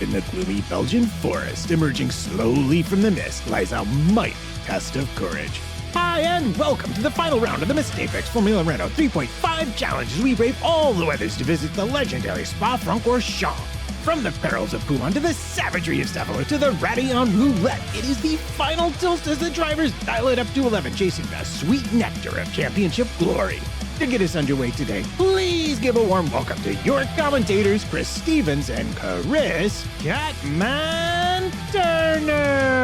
In the gloomy Belgian forest, emerging slowly from the mist, lies a mighty test of courage. Hi, and welcome to the final round of the Mist Apex Formula Renault 3.5 Challenge as we brave all the weathers to visit the legendary Francorchamps. From the perils of Poulan to the savagery of Stavelo to the ratty on roulette, it is the final tilt as the drivers dial it up to 11, chasing the sweet nectar of championship glory. To get us underway today, please give a warm welcome to your commentators, Chris Stevens and Chris Catman Turner.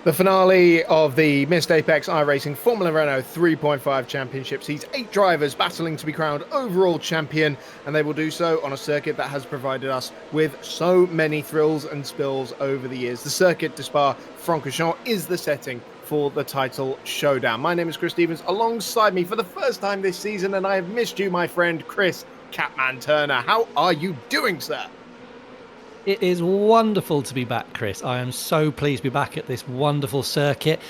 The finale of the Mist Apex iRacing Formula Renault 3.5 Championship sees 8 drivers battling to be crowned overall champion, and they will do so on a circuit that has provided us with so many thrills and spills over the years. The Circuit de Spa-Francorchamps is the setting for the title showdown. My name is Chris Stevens, alongside me for the first time this season, and I have missed you, my friend Chris Catman Turner. How are you doing, sir? It is wonderful to be back, Chris. I am so pleased to be back at this wonderful circuit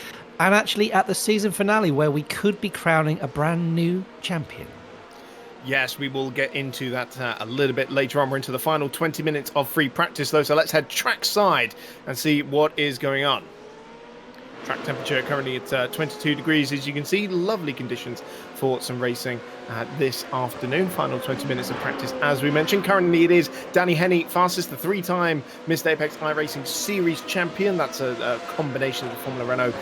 and actually at the season finale where we could be crowning a brand new champion. Yes, we will get into that a little bit later on. We're into the final 20 minutes of free practice, though, so let's head trackside and see what is going on. Track temperature currently at 22 degrees, as you can see. Lovely conditions for some racing this afternoon. Final 20 minutes of practice, as we mentioned. Currently, it is Danny Henny, fastest, the 3-time Mist Apex iRacing Series champion. That's a combination of the Formula Renault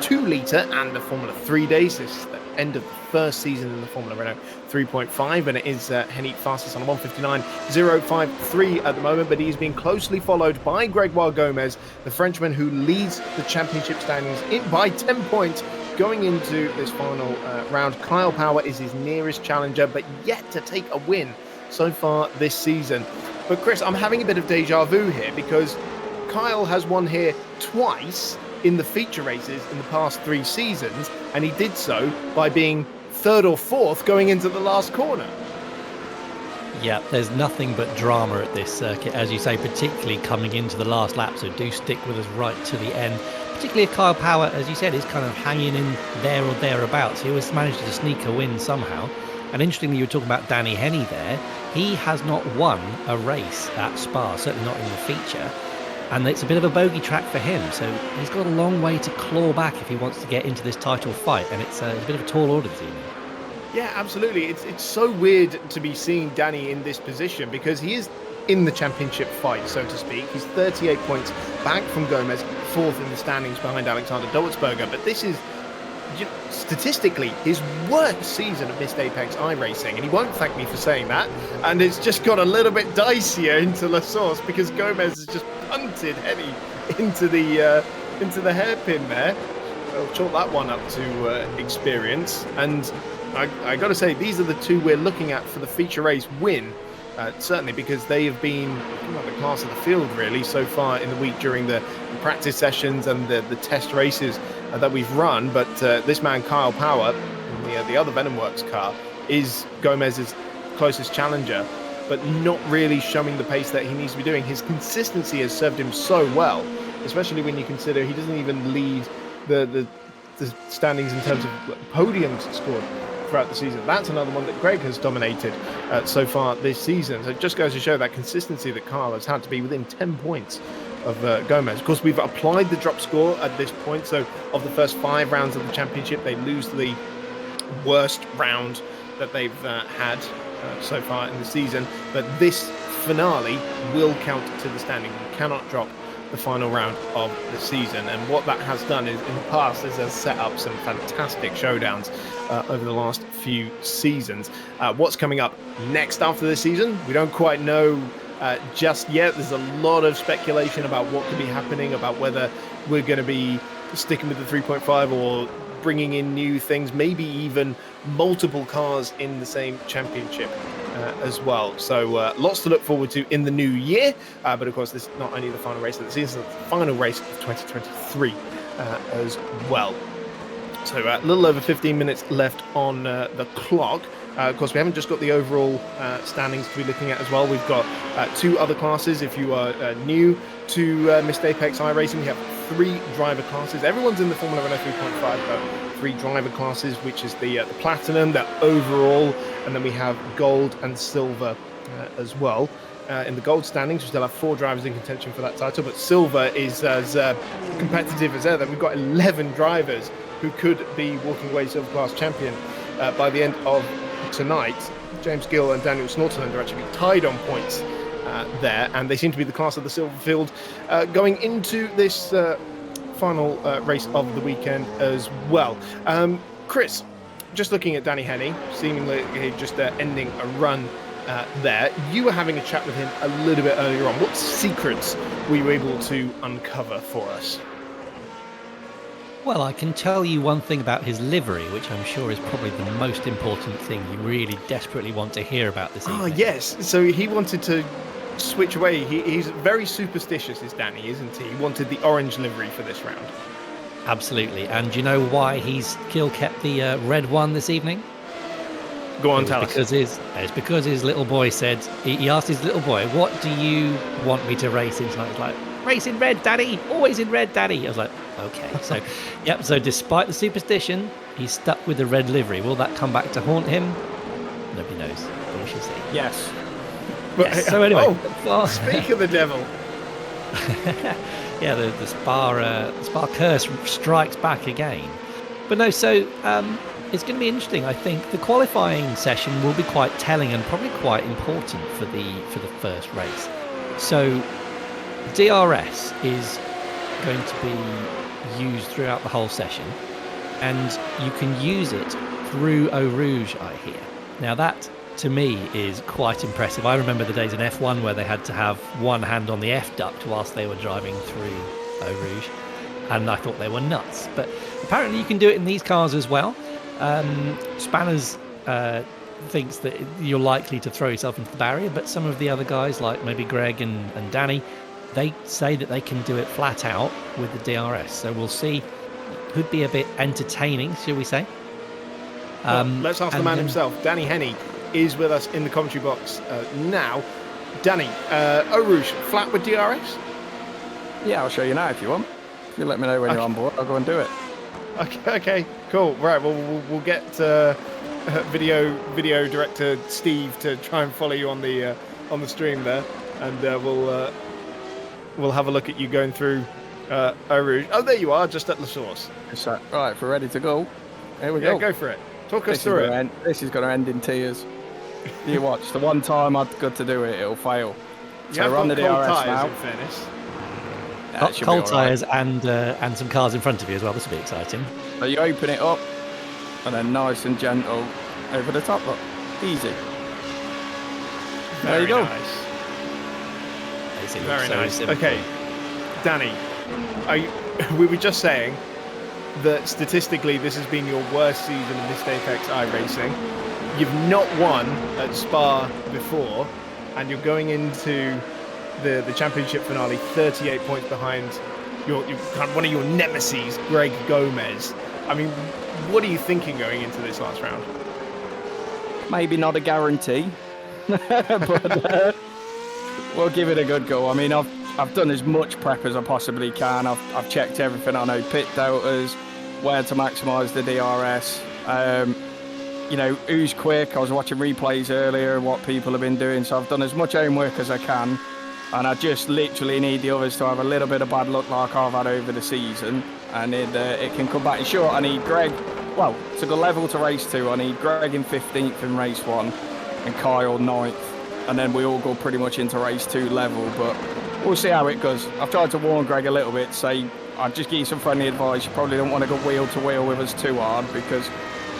2-litre and the Formula 3 days. This is the end of the first season in the Formula Renault 3.5, and it is Henny fastest on a 1:59.053 at the moment, but he's being closely followed by Gregoire Gomez, the Frenchman who leads the championship standings in by 10 points going into this final round. Kyle Power is his nearest challenger, but yet to take a win so far this season. But Chris, I'm having a bit of deja vu here because Kyle has won here twice in the feature races in the past 3 seasons, and he did so by being 3rd or 4th going into the last corner. Yeah, there's nothing but drama at this circuit, as you say, particularly coming into the last lap, so do stick with us right to the end. Particularly if Kyle Power, as you said, is kind of hanging in there or thereabouts. He always managed to sneak a win somehow. And interestingly, you were talking about Danny Henny there. He has not won a race at Spa, certainly not in the feature. And it's a bit of a bogey track for him, so he's got a long way to claw back if he wants to get into this title fight, and it's a bit of a tall order this evening. Yeah, absolutely. It's so weird to be seeing Danny in this position because he is in the championship fight, so to speak. He's 38 points back from Gomez, 4th in the standings behind Alexander Dowitzberger, but this is statistically his worst season of Mist Apex iRacing, and he won't thank me for saying that, and it's just got a little bit dicier into La Source because Gomez has just punted Henny into the hairpin there. I'll chalk that one up to experience, and I got to say, these are the 2 we're looking at for the feature race win, certainly because they have been the class of the field really so far in the week during the practice sessions and the test races that we've run. But this man Kyle Power, the other Venom Works car, is Gomez's closest challenger, but not really showing the pace that he needs to be doing. His consistency has served him so well, especially when you consider he doesn't even lead the standings in terms of podiums scored throughout the season. That's another one that Greg has dominated so far this season. So it just goes to show that consistency that Kyle has had to be within 10 points of Gomez. Of course, we've applied the drop score at this point. So of the first 5 rounds of the championship, they lose the worst round that they've had so far in the season. But this finale will count to the standing. You cannot drop the final round of the season, and what that has done is in the past is has set up some fantastic showdowns over the last few seasons. What's coming up next after this season, we don't quite know just yet. There's a lot of speculation about what could be happening, about whether we're going to be sticking with the 3.5 or bringing in new things, maybe even multiple cars in the same championship as well. So lots to look forward to in the new year. But of course, this is not only the final race of the season, it's the final race of 2023 as well. So a little over 15 minutes left on the clock. Of course, we haven't just got the overall standings to be looking at as well. We've got 2 other classes. If you are new to Mist Apex iRacing, we have 3 driver classes. Everyone's in the Formula Renault 3.5, though. 3 driver classes, which is the platinum, the overall, and then we have gold and silver as well. In the gold standings, we still have 4 drivers in contention for that title, but silver is as competitive as ever. We've got 11 drivers who could be walking away silver class champion by the end of tonight. James Gill and Daniel Snorterland are actually tied on points there, and they seem to be the class of the silver field going into this final race of the weekend as well. Chris, just looking at Danny Henney, seemingly just ending a run there. You were having a chat with him a little bit earlier on. What secrets were you able to uncover for us? Well, I can tell you one thing about his livery, which I'm sure is probably the most important thing you really desperately want to hear about this evening. Yes. So he wanted to switch away. He's very superstitious, is Danny, isn't he? He wanted the orange livery for this round. Absolutely. And do you know why Gill kept the red one this evening? Go on, tell us. It's because his little boy said, he asked his little boy, what do you want me to race in tonight? He's like, race in red, Daddy, always in red, Daddy. I was like, okay. So, yep. So despite the superstition, he's stuck with the red livery. Will that come back to haunt him? Nobody knows, but we shall see. Yes. Yes. So anyway. Speak of the devil. Yeah, the Spa curse strikes back again. But no, so it's going to be interesting. I think the qualifying session will be quite telling and probably quite important for the first race. So DRS is going to be used throughout the whole session, and you can use it through Eau Rouge, I hear. Now that, to me, is quite impressive. I remember the days in F1 where they had to have one hand on the F duct whilst they were driving through Eau Rouge, and I thought they were nuts. But apparently you can do it in these cars as well. Spanners thinks that you're likely to throw yourself into the barrier, but some of the other guys, like maybe Greg and Danny, they say that they can do it flat out with the DRS. So we'll see. Could be a bit entertaining, shall we say? Well, let's ask the man himself. Danny Henney is with us in the commentary box now. Danny, Eau Rouge, flat with DRS? Yeah, I'll show you now if you want. If you let me know when you're on board, I'll go and do it. Okay, cool. Right, well, we'll get video director Steve to try and follow you on the stream there, and we'll have a look at you going through Eau Rouge. Oh, there you are, just at La Source. Right, if we're ready to go, here we go. Yeah, go for it. Talk us through it. This is going to end in tears. You watch. The one time I've got to do it, it'll fail. So we're on the DRS now. In fairness. Cold tyres and some cars in front of you as well. This will be exciting. So you open it up, and then nice and gentle over the top. Look, easy. There you go. Nice. Very nice. Simple. Okay, Danny, we were just saying that statistically this has been your worst season in this Apex iRacing. You've not won at Spa before, and you're going into the championship finale 38 points behind your one of your nemesis, Greg Gomez. I mean, what are you thinking going into this last round? Maybe not a guarantee, but we'll give it a good go. I mean, I've done as much prep as I possibly can. I've checked everything. I know pit deltas, where to maximise the DRS. Who's quick. I was watching replays earlier, what people have been doing. So I've done as much homework as I can. And I just literally need the others to have a little bit of bad luck like I've had over the season. And it can come back in short. I need Greg, well, it's a good level to race to. I need Greg in 15th in race 1 and Kyle 9th. And then we all go pretty much into race 2 level. But we'll see how it goes. I've tried to warn Greg a little bit, say, I'll just give you some friendly advice. You probably don't want to go wheel to wheel with us too hard because,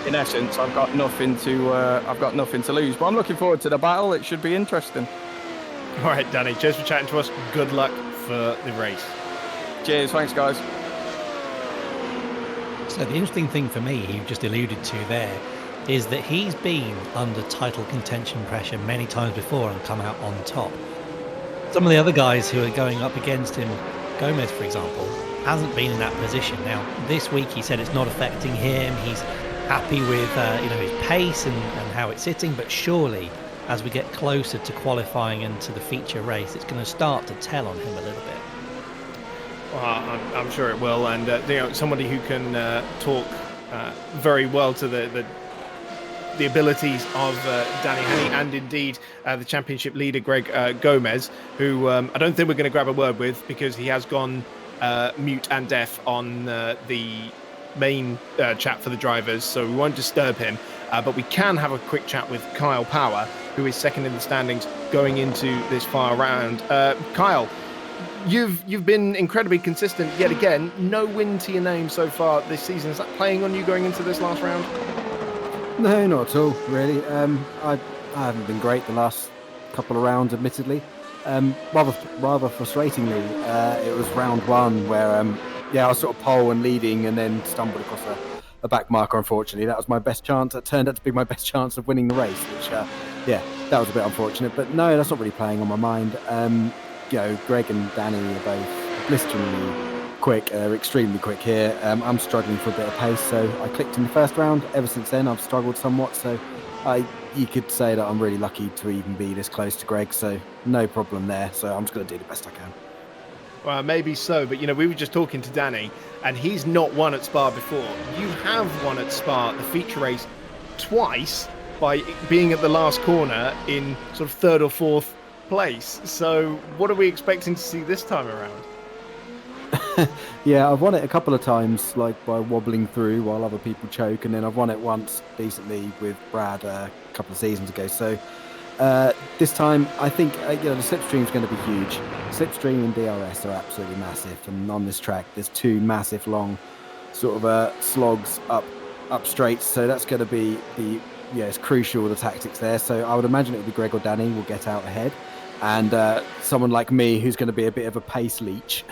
in essence, I've got nothing to lose. But I'm looking forward to the battle. It should be interesting. All right, Danny, cheers for chatting to us. Good luck for the race. Cheers, thanks, guys. So the interesting thing for me, you just alluded to there, is that he's been under title contention pressure many times before and come out on top. Some of the other guys who are going up against him, Gomez, for example, hasn't been in that position. Now, this week he said it's not affecting him. He's happy with his pace and how it's sitting, but surely as we get closer to qualifying and to the feature race, it's going to start to tell on him a little bit. Well, I'm sure it will, and somebody who can talk very well to the the abilities of Danny Henny and indeed the championship leader Greg Gomez, who I don't think we're going to grab a word with because he has gone mute and deaf on the main chat for the drivers, so we won't disturb him. But we can have a quick chat with Kyle Power, who is second in the standings going into this final round. Kyle, you've been incredibly consistent yet again. No win to your name so far this season. Is that playing on you going into this last round? No, not at all, really. I haven't been great the last couple of rounds, admittedly. Rather frustratingly, it was round one where I was sort of pole and leading and then stumbled across a back marker, unfortunately. That was my best chance. That turned out to be my best chance of winning the race, which, that was a bit unfortunate. But no, that's not really playing on my mind. Greg and Danny are both blisteringly quick. They're extremely quick here. I'm struggling for a bit of pace, so I clicked in the first round. Ever since then, I've struggled somewhat, so you could say that I'm really lucky to even be this close to Greg, so no problem there. So I'm just going to do the best I can. Well, maybe so, but we were just talking to Danny, and he's not won at Spa before. You have won at Spa, the feature race, twice by being at the last corner in sort of third or fourth place. So what are we expecting to see this time around? Yeah, I've won it a couple of times, like by wobbling through while other people choke, and then I've won it once decently with Brad a couple of seasons ago. So this time, I think the slipstream is going to be huge. Slipstream and DRS are absolutely massive, and on this track, there's two massive long sort of slogs up straight. So that's going to be it's crucial, the tactics there. So I would imagine it would be Greg or Danny will get out ahead. And someone like me, who's going to be a bit of a pace leech,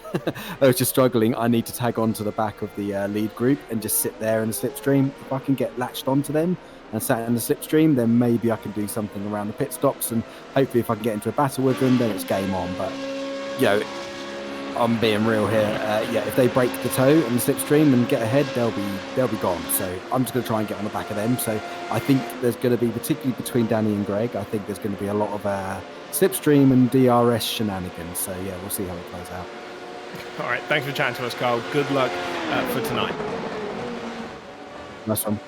I was just struggling. I need to tag on to the back of the lead group and just sit there in the slipstream. If I can get latched onto them and sat in the slipstream, then maybe I can do something around the pit stops. And hopefully if I can get into a battle with them, then it's game on. But, I'm being real here. If they break the toe in the slipstream and get ahead, they'll be gone. So I'm just going to try and get on the back of them. So I think there's going to be, particularly between Danny and Greg, I think there's going to be a lot of slipstream and DRS shenanigans. So we'll see how it plays out. All right, thanks for chatting to us, Carl. Good luck for tonight. Nice one.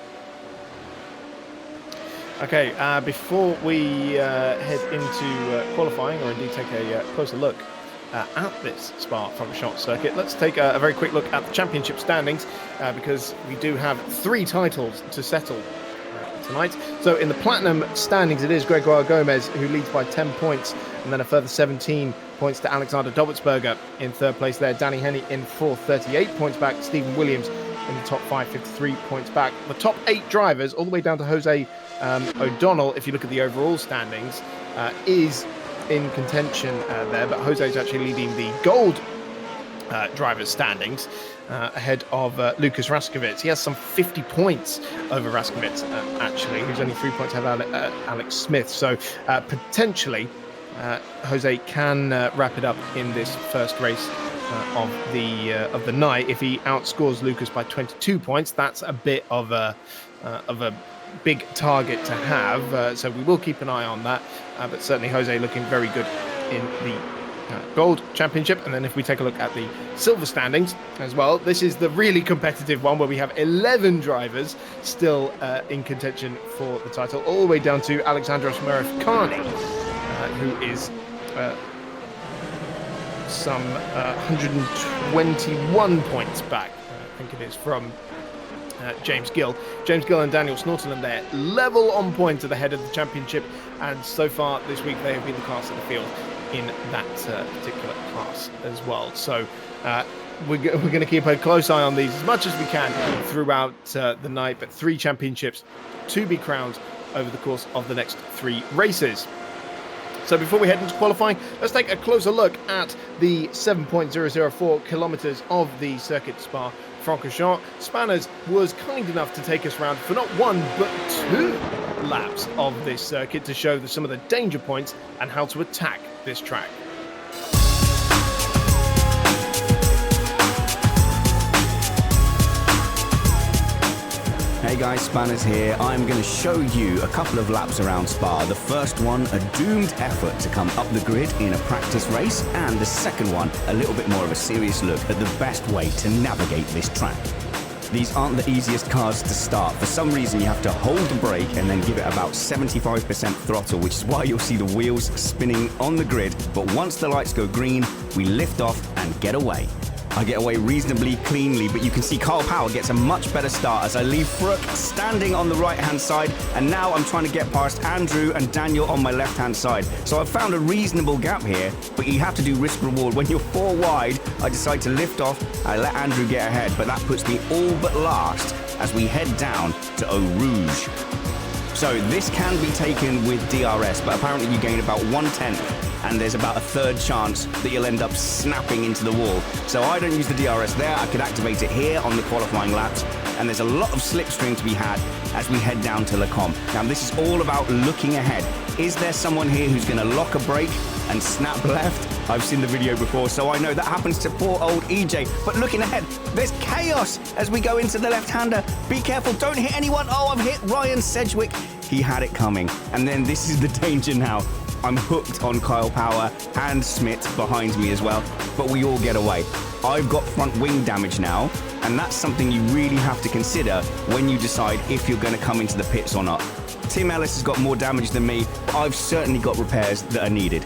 Okay, before we head into qualifying, or indeed take a closer look at this Spa-Francorchamps circuit, let's take a very quick look at the championship standings because we do have 3 titles to settle tonight. So in the platinum standings, it is Gregoire Gomez who leads by 10 points, and then a further 17 points to Alexander Dobutsberger in third place there. Danny Henny in fourth, 38 points back. Stephen Williams in the top 5, 53 points back. The top 8 drivers, all the way down to Jose O'Donnell, if you look at the overall standings, is in contention there, but Jose is actually leading the gold drivers standings ahead of Lucas Raskovitz. He has some 50 points over Raskovitz, actually, who's only 3 points ahead of Alex Smith. So potentially Jose can wrap it up in this first race of the night. If he outscores Lucas by 22 points, that's a bit of a big target to have. So we will keep an eye on that. But certainly Jose looking very good in the gold championship. And then if we take a look at the silver standings as well, this is the really competitive one where we have 11 drivers still in contention for the title, all the way down to Alexandros Merifkani, who is some 121 points back, I think it is, from James Gill. James Gill and Daniel Snortland there, level on points at the head of the championship, and so far this week they have been the class of the field in that particular class as well. So we're going to keep a close eye on these as much as we can throughout the night, but 3 championships to be crowned over the course of the next 3 races. So before we head into qualifying, let's take a closer look at the 7.004 kilometers of the Circuit Spa-Francorchamps. Spanners was kind enough to take us around for not 1 but 2 laps of this circuit to show some of the danger points and how to attack this track. Hey guys, Spanners here. I'm going to show you a couple of laps around Spa. The first one, a doomed effort to come up the grid in a practice race, and the second one, a little bit more of a serious look at the best way to navigate this track. These aren't the easiest cars to start. For some reason, you have to hold the brake and then give it about 75% throttle, which is why you'll see the wheels spinning on the grid. But once the lights go green, we lift off and get away. I get away reasonably cleanly, but you can see Kyle Power gets a much better start as I leave Frank standing on the right-hand side, and now I'm trying to get past Andrew and Daniel on my left-hand side. So I've found a reasonable gap here, but you have to do risk-reward. When you're 4 wide, I decide to lift off. I let Andrew get ahead, but that puts me all but last as we head down to Eau Rouge. So this can be taken with DRS, but apparently you gain about 1/10, and there's about a third chance that you'll end up snapping into the wall. So I don't use the DRS there. I could activate it here on the qualifying laps, and there's a lot of slipstream to be had as we head down to Le Combe. Now this is all about looking ahead. Is there someone here who's going to lock a brake and snap left? I've seen the video before, so I know that happens to poor old EJ. But looking ahead, there's chaos as we go into the left-hander. Be careful, don't hit anyone. Oh, I've hit Ryan Sedgwick. He had it coming. And then this is the danger now. I'm hooked on Kyle Power and Smith behind me as well, but we all get away. I've got front wing damage now, and that's something you really have to consider when you decide if you're going to come into the pits or not. Tim Ellis has got more damage than me, but I've certainly got repairs that are needed.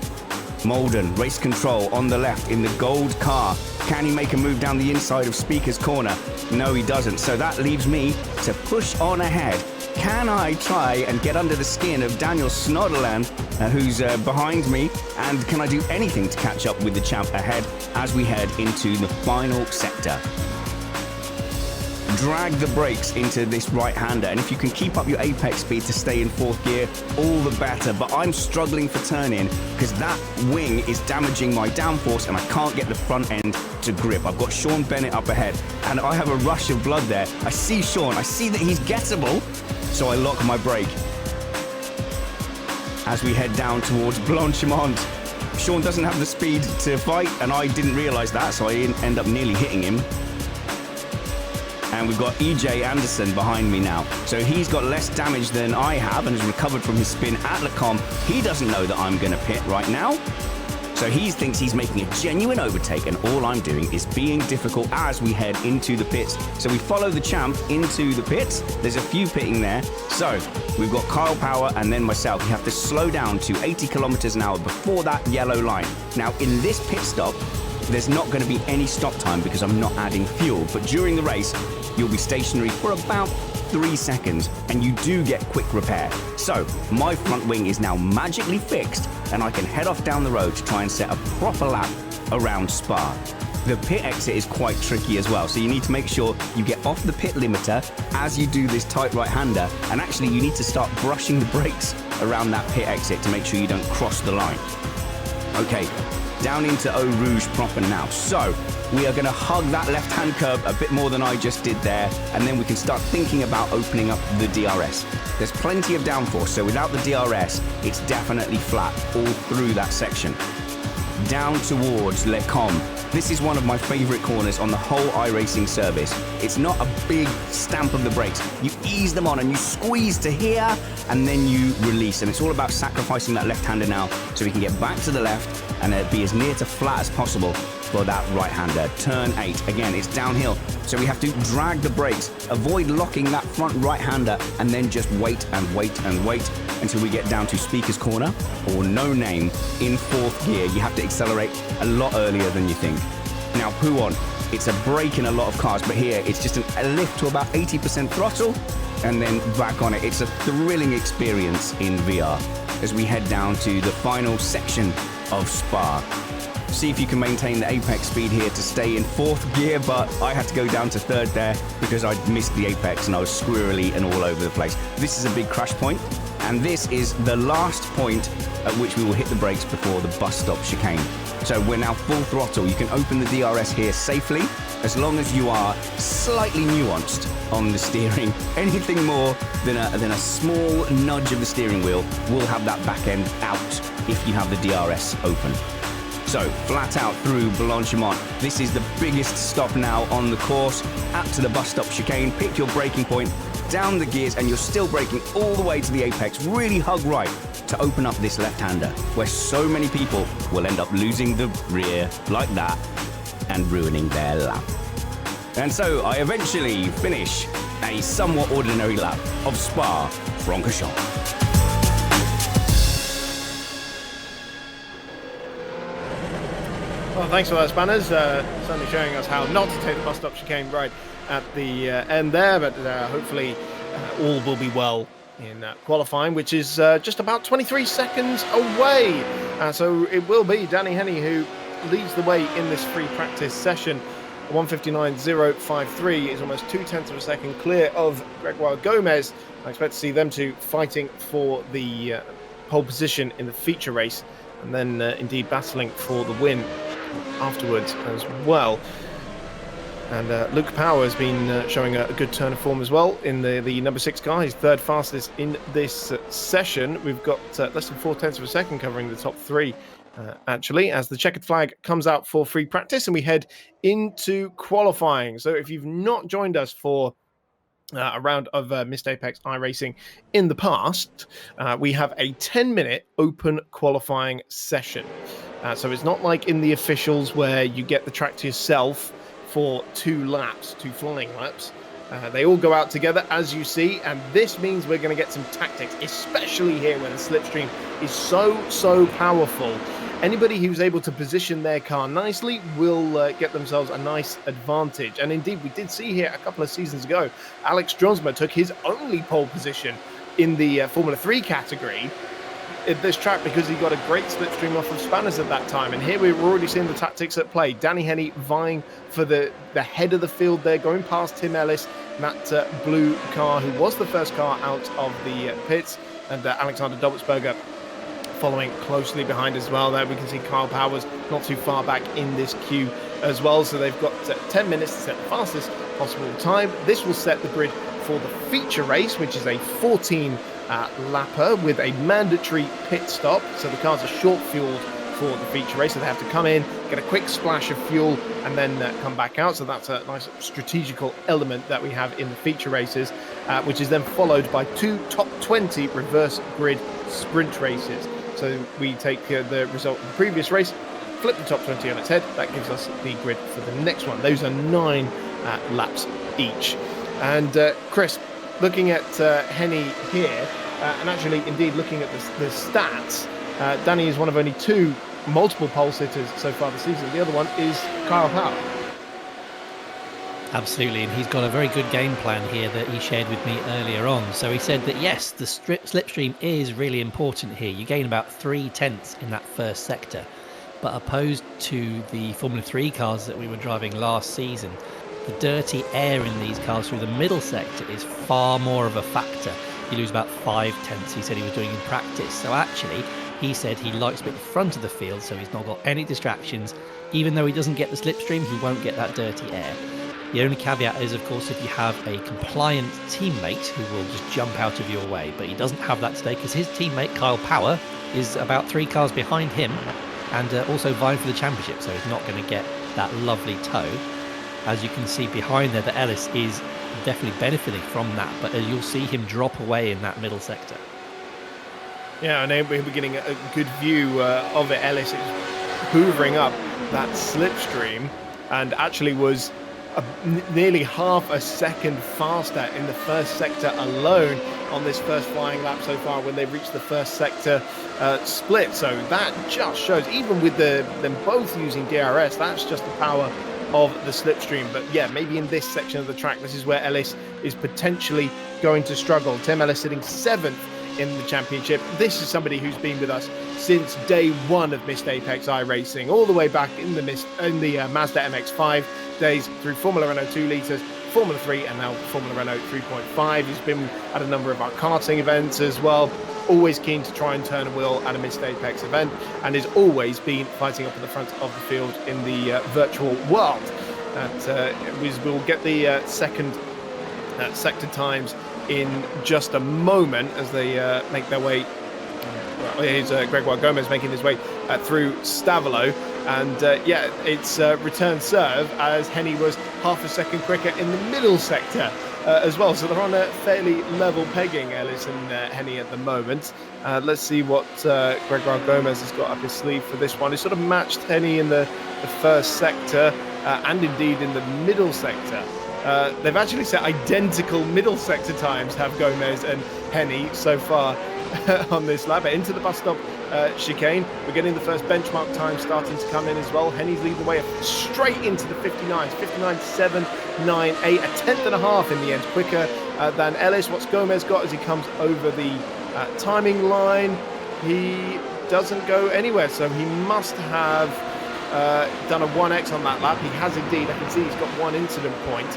Molden, race control on the left in the gold car. Can he make a move down the inside of Speaker's corner? No, he doesn't. So that leaves me to push on ahead. Can I try and get under the skin of Daniel Snodderland, who's behind me? And can I do anything to catch up with the champ ahead as we head into the final sector? Drag the brakes into this right-hander, and if you can keep up your apex speed to stay in 4th gear, all the better. But I'm struggling for turn-in because that wing is damaging my downforce and I can't get the front end to grip. I've got Sean Bennett up ahead and I have a rush of blood there. I see Sean, I see that he's gettable, so I lock my brake. As we head down towards Blanchimont, Sean doesn't have the speed to fight, and I didn't realise that, so I end up nearly hitting him. And we've got EJ Anderson behind me now. So he's got less damage than I have and has recovered from his spin at Le Combe. He doesn't know that I'm going to pit right now. So he thinks he's making a genuine overtake, and all I'm doing is being difficult as we head into the pits. So we follow the champ into the pits. There's a few pitting there. So we've got Kyle Power and then myself. We have to slow down to 80 kilometers an hour before that yellow line. Now in this pit stop, there's not going to be any stop time because I'm not adding fuel. But during the race, you'll be stationary for about 3 seconds, and you do get quick repair. So my front wing is now magically fixed, and I can head off down the road to try and set a proper lap around Spa. The pit exit is quite tricky as well, so you need to make sure you get off the pit limiter as you do this tight right-hander, and actually you need to start brushing the brakes around that pit exit to make sure you don't cross the line. Okay, down into Eau Rouge proper now. So we are going to hug that left-hand curb a bit more than I just did there, and then we can start thinking about opening up the DRS. There's plenty of downforce, so without the DRS, it's definitely flat all through that section. Down towards Le Combe. This is one of my favorite corners on the whole iRacing service. It's not a big stamp of the brakes. You ease them on and you squeeze to here, and then you release. And it's all about sacrificing that left-hander now so we can get back to the left and be as near to flat as possible for that right-hander. Turn 8. Again, it's downhill, so we have to drag the brakes, avoid locking that front right-hander, and then just wait and wait and wait until we get down to Speaker's Corner, or No Name, in 4th gear. You have to accelerate a lot earlier than you think. Now, Pouon, it's a break in a lot of cars, but here it's just a lift to about 80% throttle, and then back on it. It's a thrilling experience in VR as we head down to the final section of Spa. See if you can maintain the apex speed here to stay in 4th gear, but I had to go down to 3rd there because I'd missed the apex and I was squirrely and all over the place. This is a big crash point, and this is the last point at which we will hit the brakes before the bus stop chicane. So we're now full throttle. You can open the DRS here safely as long as you are slightly nuanced on the steering. Anything more than a small nudge of the steering wheel will have that back end out if you have the DRS open. So, flat out through Blanchimont. This is the biggest stop now on the course. Up to the bus stop chicane, pick your braking point, down the gears, and you're still braking all the way to the apex. Really hug right to open up this left-hander, where so many people will end up losing the rear like that and ruining their lap. And so I eventually finish a somewhat ordinary lap of Francorchamps. Well, thanks for that, Spanners. Certainly showing us how not to take the bus stop chicane right at the end there, but hopefully all will be well in qualifying, which is just about 23 seconds away. So it will be Danny Henny who leads the way in this free practice session. 1:59.053 is almost 0.2 of a second clear of Gregoire Gomez. I expect to see them two fighting for the pole position in the feature race, and then indeed battling for the win afterwards as well. And Luke Power has been showing a good turn of form as well in the number 6 car. He's third fastest in this session. We've got less than 0.4 of a second covering the top 3 actually, as the checkered flag comes out for free practice and we head into qualifying. So if you've not joined us for a round of Missed Apex iRacing in the past, we have a 10-minute open qualifying session. So it's not like in the officials where you get the track to yourself for 2 flying laps. They all go out together, as you see, and this means we're going to get some tactics, especially here where the slipstream is so powerful. Anybody who's able to position their car nicely will get themselves a nice advantage. And indeed, we did see here a couple of seasons ago, Alex Dronsma took his only pole position in the Formula 3 category at this track because he got a great slipstream off of Spanners at that time. And here we're already seeing the tactics at play. Danny Henny vying for the head of the field there, going past Tim Ellis, that blue car, who was the first car out of the pits, and Alexander Dobbelsberger following closely behind as well. There we can see Kyle Powers not too far back in this queue as well. So they've got 10 minutes to set the fastest possible time. This will set the grid for the feature race, which is a 14 lapper with a mandatory pit stop. So the cars are short fueled for the feature race, so they have to come in, get a quick splash of fuel, and then come back out. So that's a nice strategical element that we have in the feature races, which is then followed by 2 top 20 reverse grid sprint races. So we take the result of the previous race, flip the top 20 on its head. That gives us the grid for the next one. Those are 9 laps each. And Chris, looking at Henny here, and actually indeed looking at the stats, Danny is one of only 2 multiple pole sitters so far this season. The other one is Kyle Power. Absolutely, and he's got a very good game plan here that he shared with me earlier on. So he said that yes, the slipstream is really important here. You gain about 0.3 in that first sector, but opposed to the Formula 3 cars that we were driving last season, the dirty air in these cars through the middle sector is far more of a factor. You lose about 0.5, he said he was doing in practice. So actually, he said he likes to be at the front of the field, so he's not got any distractions. Even though he doesn't get the slipstream, he won't get that dirty air. The only caveat is, of course, if you have a compliant teammate who will just jump out of your way. But he doesn't have that today because his teammate, Kyle Power, is about 3 cars behind him and also vying for the championship. So he's not going to get that lovely tow. As you can see behind there, that Ellis is definitely benefiting from that. But you'll see him drop away in that middle sector. Yeah, and we're getting a good view of it. Ellis is hoovering up that slipstream and actually was nearly half a second faster in the first sector alone on this first flying lap so far when they reached the first sector split. So that just shows, even with them both using DRS, that's just the power of the slipstream. But yeah, maybe in this section of the track, this is where Ellis is potentially going to struggle. Tim Ellis sitting 7th in the championship. This is somebody who's been with us since day 1 of Missed Apex iRacing, all the way back in the Mazda MX-5 days through Formula Renault 2 litres, Formula 3, and now Formula Renault 3.5. He's been at a number of our karting events as well. Always keen to try and turn a wheel at a Missed Apex event, and has always been fighting up at the front of the field in the virtual world. We'll get the second sector times in just a moment as they make their way. Here's Gregoire Gomez making his way through Stavolo, and it's return serve as Henny was half a second quicker in the middle sector as well. So they're on a fairly level pegging, Ellis and Henny at the moment. Let's see what Gregoire Gomez has got up his sleeve for this one. He sort of matched Henny in the first sector. and indeed in the middle sector. They've actually set identical middle sector times, have Gomez and Henny so far on this lap. Into the bus stop chicane, we're getting the first benchmark time starting to come in as well. Henny's leading the way straight into the 59s, 59.798, a tenth and a half in the end quicker than Ellis. What's Gomez got as he comes over the timing line? He doesn't go anywhere, so he must have done a 1x on that lap. He has indeed. I can see he's got one incident point,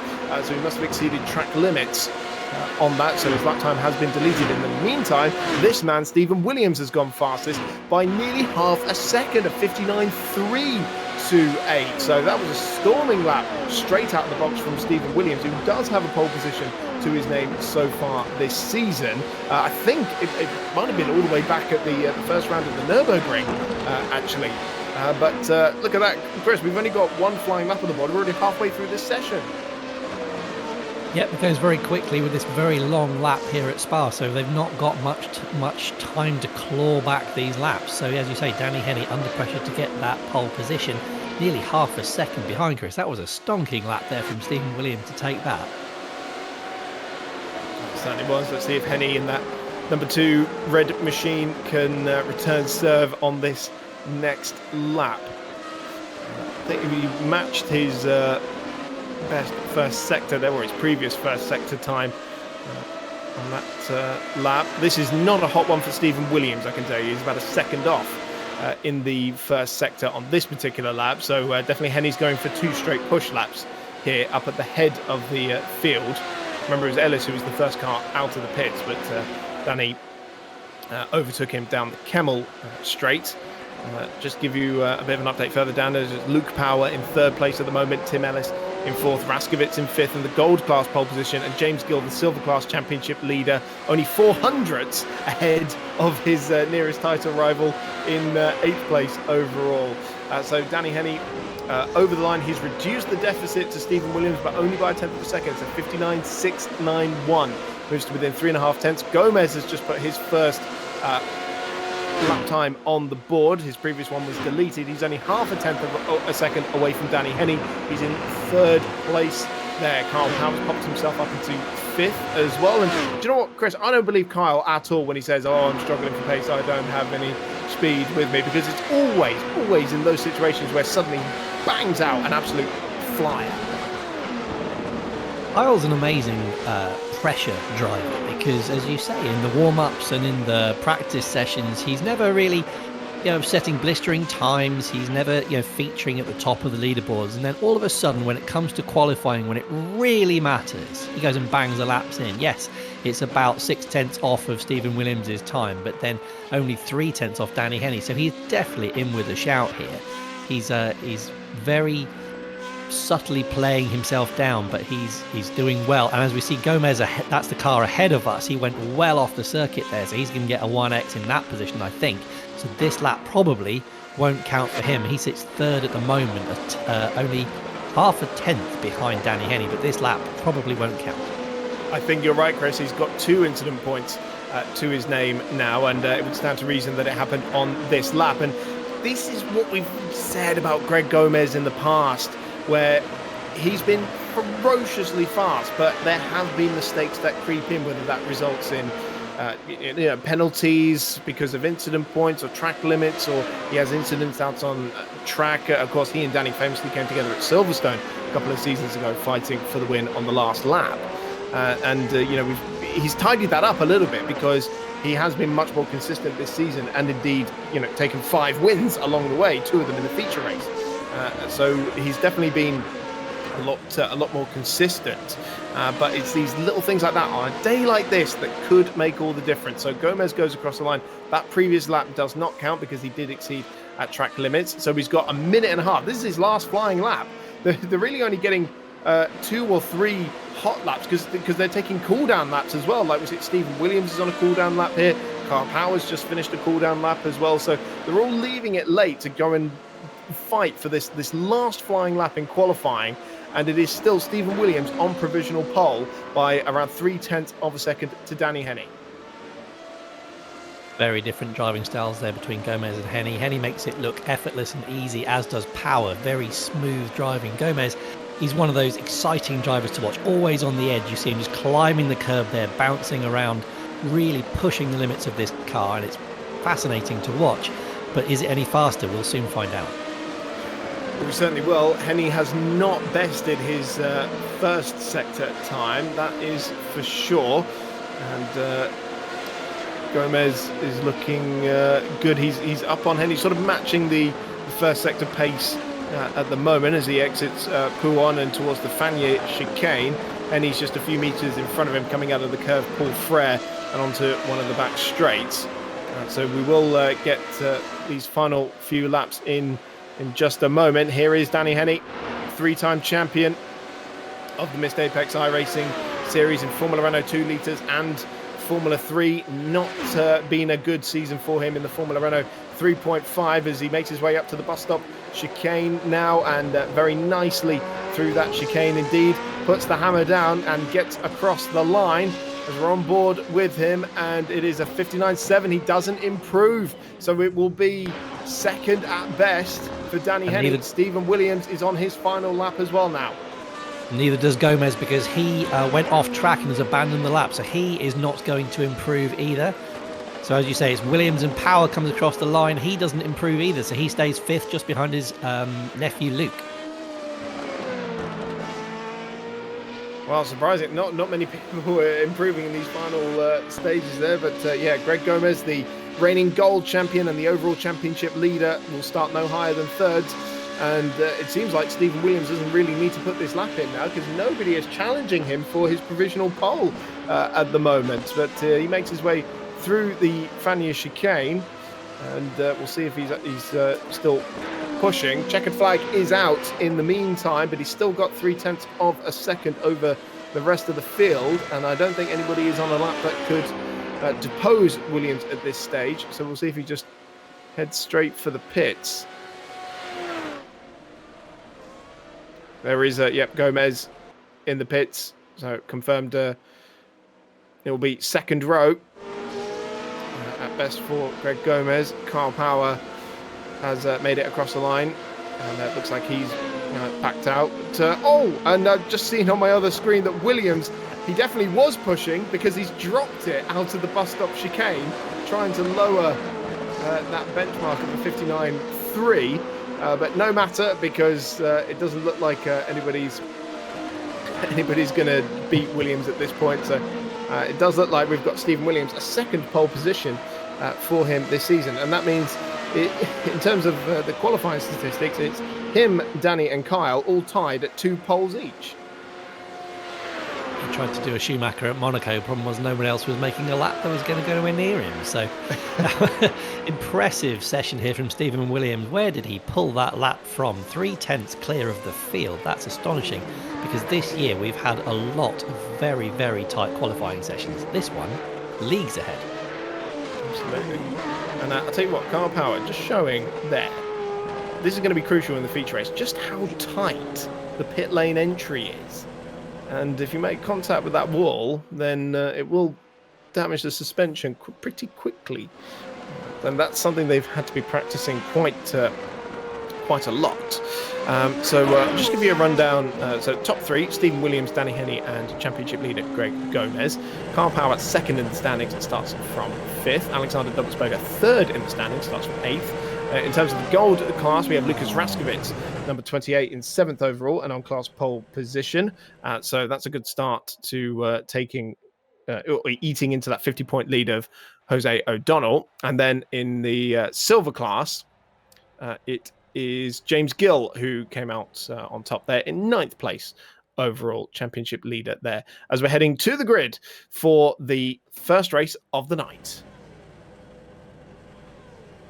so he must have exceeded track limits on that, so his lap time has been deleted. In the meantime, this man, Stephen Williams, has gone fastest by nearly half a second, of 59.328. So that was a storming lap straight out of the box from Stephen Williams, who does have a pole position to his name so far this season. I think it might have been all the way back at the first round of the Nürburgring, actually. But look at that, Chris, we've only got one flying lap on the board. We're already halfway through this session. Yep, it goes very quickly with this very long lap here at Spa, so they've not got much time to claw back these laps. So as you say, Danny Henny under pressure to get that pole position, nearly half a second behind Chris. That was a stonking lap there from Stephen Williams to take that. It certainly was. Let's see if Henny in that number 2 red machine can return serve on this next lap. I think if he matched his best first sector there, or his previous first sector time on that lap. This is not a hot one for Stephen Williams, I can tell you. He's about a second off in the first sector on this particular lap, so definitely Henny's going for 2 straight push laps here up at the head of the field. Remember, it was Ellis who was the first car out of the pits, but Danny overtook him down the Kemmel straight. Just give you a bit of an update further down. There's Luke Power in 3rd place at the moment, Tim Ellis in 4th, Raskovitz in 5th in the gold class pole position, and James Gill, the silver class championship leader, only 400ths ahead of his nearest title rival in 8th place overall. So Danny Henny over the line. He's reduced the deficit to Stephen Williams, but only by a tenth of a second, so 59.691. Moves to within 3.5 tenths. Gomez has just put his first lap time on the board. His previous one was deleted. He's only half a tenth of a second away from Danny Henny. He's in 3rd place there. Kyle Powers popped himself up into 5th as well. And do you know what, Chris? I don't believe Kyle at all when he says, "Oh, I'm struggling for pace. I don't have any speed with me," because it's always in those situations where suddenly he bangs out an absolute flyer. Kyle's an amazing pressure driver because, as you say, in the warm-ups and in the practice sessions, he's never really, setting blistering times. He's never, featuring at the top of the leaderboards. And then all of a sudden, when it comes to qualifying, when it really matters, he goes and bangs the laps in. Yes, it's about 6 tenths off of Stephen Williams' time, but then only 3 tenths off Danny Henny. So he's definitely in with a shout here. He's very subtly playing himself down, but he's doing well. And as we see, Gomez, that's the car ahead of us. He went well off the circuit there, so he's going to get a 1x in that position, I think. So this lap probably won't count for him. He sits 3rd at the moment, only half a tenth behind Danny Henny, but this lap probably won't count. I think you're right, Chris. He's got 2 incident points to his name now, and it would stand to reason that it happened on this lap. And this is what we've said about Greg Gomez in the past, where he's been ferociously fast, but there have been mistakes that creep in, whether that results in penalties because of incident points or track limits, or he has incidents out on track. Of course, he and Danny famously came together at Silverstone a couple of seasons ago, fighting for the win on the last lap. He's tidied that up a little bit because he has been much more consistent this season, and indeed, taken 5 wins along the way, 2 of them in the feature race. So he's definitely been a lot more consistent. But it's these little things like that on a day like this that could make all the difference. So Gomez goes across the line. That previous lap does not count because he did exceed at track limits. So he's got a minute and a half. This is his last flying lap. They're really only getting 2 or 3 hot laps because they're taking cool-down laps as well. Like was it Stephen Williams is on a cool-down lap here. Carl Powers just finished a cool-down lap as well. So they're all leaving it late to go and fight for this last flying lap in qualifying, and it is still Stephen Williams on provisional pole by around 0.3 of a second to Danny Henny. Very different driving styles there between Gomez and Henny. Henny makes it look effortless and easy, as does Power. Very smooth driving. Gomez, he's one of those exciting drivers to watch, always on the edge. You see him just climbing the curb there, bouncing around, really pushing the limits of this car, and it's fascinating to watch. But is it any faster? We'll soon find out. We certainly will. Henny has not bested his first sector time, that is for sure. And Gomez is looking good. He's up on Henny, sort of matching the first sector pace at the moment as he exits Pouon and towards the Fagnes chicane. Henny's just a few metres in front of him coming out of the curve Paul Frere and onto one of the back straights. So we will get these final few laps in just a moment. Here is Danny Henny, 3-time champion of the Missed Apex iRacing series in Formula Renault 2 litres and Formula 3. Not been a good season for him in the Formula Renault 3.5 as he makes his way up to the bus stop chicane now, and very nicely through that chicane indeed, puts the hammer down and gets across the line as we're on board with him, and it is a 59.7. He doesn't improve, so it will be second at best for Danny Henny. Stephen Williams is on his final lap as well now. Neither does Gomez, because he went off track and has abandoned the lap, so he is not going to improve either. So as you say, it's Williams and Power comes across the line. He doesn't improve either, so he stays fifth just behind his nephew Luke. Well, surprising. Not many people were improving in these final stages there, but yeah, Greg Gomez, the reigning gold champion and the overall championship leader, will start no higher than third. And it seems like Stephen Williams doesn't really need to put this lap in now, because nobody is challenging him for his provisional pole at the moment. But he makes his way through the Fagnes chicane, and we'll see if he's still pushing. Checkered flag is out in the meantime, but he's still got 0.3 of a second over the rest of the field, and I don't think anybody is on a lap that could depose Williams at this stage. So we'll see if he just heads straight for the pits. There is Gomez in the pits, so confirmed it will be second row at best for Greg Gomez. Kyle Power has made it across the line, and it looks like he's backed out. And I've just seen on my other screen that Williams, he definitely was pushing, because he's dropped it out of the bus stop chicane, trying to lower that benchmark of the 59.3. But no matter, because it doesn't look like anybody's going to beat Williams at this point. So it does look like we've got Stephen Williams, a second pole position for him this season. And that means, in terms of the qualifying statistics, it's him, Danny and Kyle all tied at 2 poles each. He tried to do a Schumacher at Monaco. Problem was no one else was making a lap that was going to go anywhere near him. So impressive session here from Stephen Williams. Where did he pull that lap from? 0.3 clear of the field. That's astonishing, because this year we've had a lot of very, very tight qualifying sessions. This one, leagues ahead. Absolutely. And I'll tell you what, Kyle Power just showing there. This is going to be crucial in the feature race, just how tight the pit lane entry is. And if you make contact with that wall, then it will damage the suspension pretty quickly. And that's something they've had to be practicing quite a lot. So I'll just give you a rundown. So top 3, Stephen Williams, Danny Henny, and championship leader Greg Gomez. Kyle Power second in the standings, and starts from 5th. Alexander Dobbelsberger third in the standings, starts from 8th. In terms of the gold class, we have Lucas Raskovitz, number 28 in 7th overall and on class pole position. So that's a good start to eating into that 50-point lead of Jose O'Donnell. And then in the silver class, it is James Gill who came out on top there in 9th place overall, championship leader there, as we're heading to the grid for the first race of the night.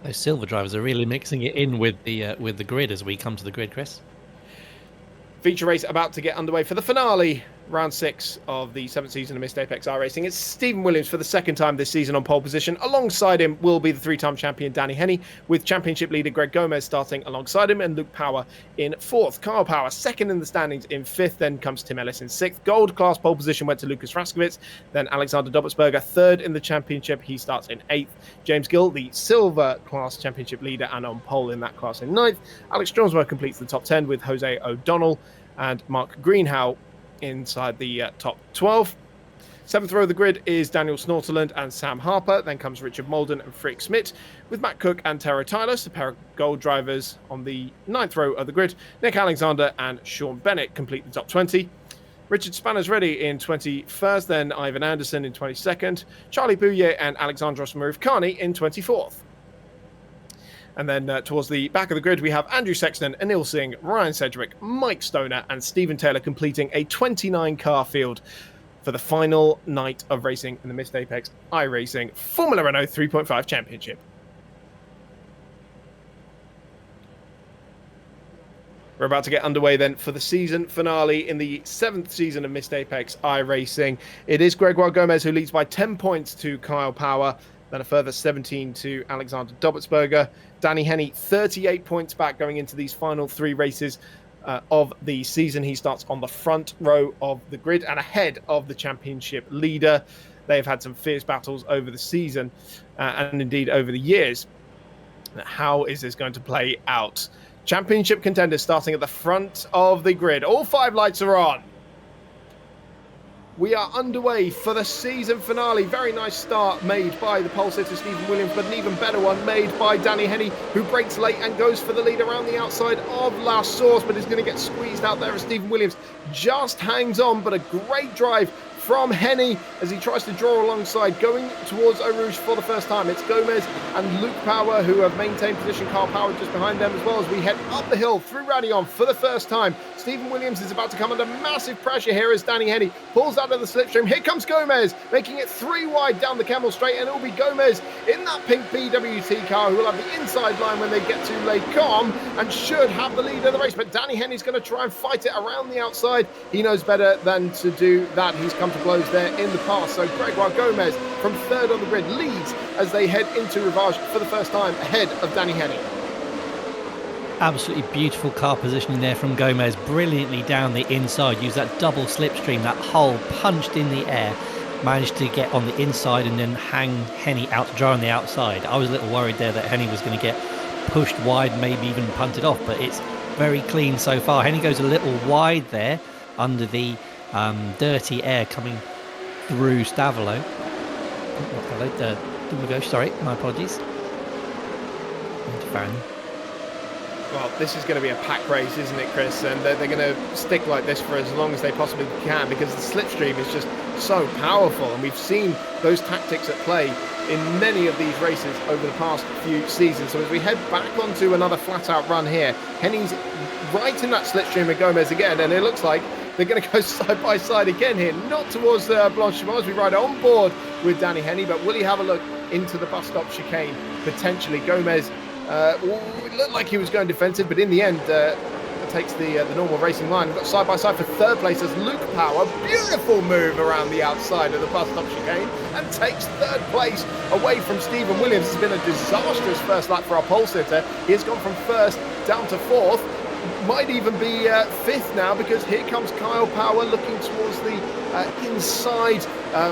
Those silver drivers are really mixing it in with the grid as we come to the grid, Chris. Feature race about to get underway for the finale Round 6 of the 7th season of Missed Apex iRacing. It's Stephen Williams for the second time this season on pole position. Alongside him will be the 3-time champion Danny Henney, with championship leader Greg Gomez starting alongside him, and Luke Power in 4th. Kyle Power second in the standings in 5th. Then comes Tim Ellis in 6th. Gold class pole position went to Lucas Raskowitz. Then Alexander Dobutsberger 3rd in the championship. He starts in 8th. James Gill, the silver class championship leader and on pole in that class, in 9th. Alex Stromsberg completes the top 10 with Jose O'Donnell and Mark Greenhow inside the top 12. 7th row of the grid is Daniel Snorterland and Sam Harper. Then comes Richard Molden and Frick Smith, with Matt Cook and Tara Tyler, a pair of gold drivers on the 9th row of the grid. Nick Alexander and Sean Bennett complete the top 20. Richard Spanner's ready in 21st, then Ivan Anderson in 22nd, Charlie Bouye and Alexandros Marufkani in 24th. And then towards the back of the grid, we have Andrew Sexton, Anil Singh, Ryan Sedgwick, Mike Stoner, and Stephen Taylor completing a 29-car field for the final night of racing in the Missed Apex iRacing Formula Renault 3.5 Championship. We're about to get underway then for the season finale in the 7th season of Missed Apex iRacing. It is Gregoire Gomez who leads by 10 points to Kyle Power, then a further 17 to Alexander Dobutsberger. Danny Henney, 38 points back going into these final 3 races of the season. He starts on the front row of the grid and ahead of the championship leader. They've had some fierce battles over the season and indeed over the years. How is this going to play out? Championship contenders starting at the front of the grid. All 5 lights are on. We are underway for the season finale. Very nice start made by the pole sitter Stephen Williams, but an even better one made by Danny Henney, who breaks late and goes for the lead around the outside of Last Source, but is going to get squeezed out there as Stephen Williams just hangs on. But a great drive from Henney as he tries to draw alongside, going towards Eau Rouge for the first time. It's Gomez and Luke Power who have maintained position. Kyle Power just behind them, as well as we head up the hill through Radion for the first time. Stephen Williams is about to come under massive pressure here as Danny Henney pulls out of the slipstream. Here comes Gomez, making it 3 wide down the Camel Straight, and it will be Gomez in that pink BWT car who will have the inside line when they get to Les Combes and should have the lead of the race. But Danny Henney's going to try and fight it around the outside. He knows better than to do that. He's come to blows there in the past. So Gregoire Gomez from 3rd on the grid leads as they head into Rivage for the first time ahead of Danny Henney. Absolutely beautiful car positioning there from Gomez, brilliantly down the inside, used that double slipstream, that hole punched in the air, managed to get on the inside and then hang Henney out to dry on the outside. I was a little worried there that Henney was going to get pushed wide, maybe even punted off, but it's very clean so far. Henney goes a little wide there under the dirty air coming through Stavelot. Sorry, my apologies. Well, this is going to be a pack race, isn't it, Chris? And they're going to stick like this for as long as they possibly can, because the slipstream is just so powerful. And we've seen those tactics at play in many of these races over the past few seasons. So as we head back onto another flat-out run here, Henney's right in that slipstream with Gomez again, and it looks like they're going to go side by side again here, not towards Blanchimont as we ride on board with Danny Henney, but will he have a look into the bus stop chicane potentially? Gomez it looked like he was going defensive, but in the end takes the normal racing line. We've got side by side for 3rd place as Luke Power. Beautiful move around the outside of the bus stop chicane and takes 3rd place away from Stephen Williams. It's been a disastrous first lap for our pole sitter. He has gone from 1st down to 4th. Might even be 5th now, because here comes Kyle Power looking towards the inside,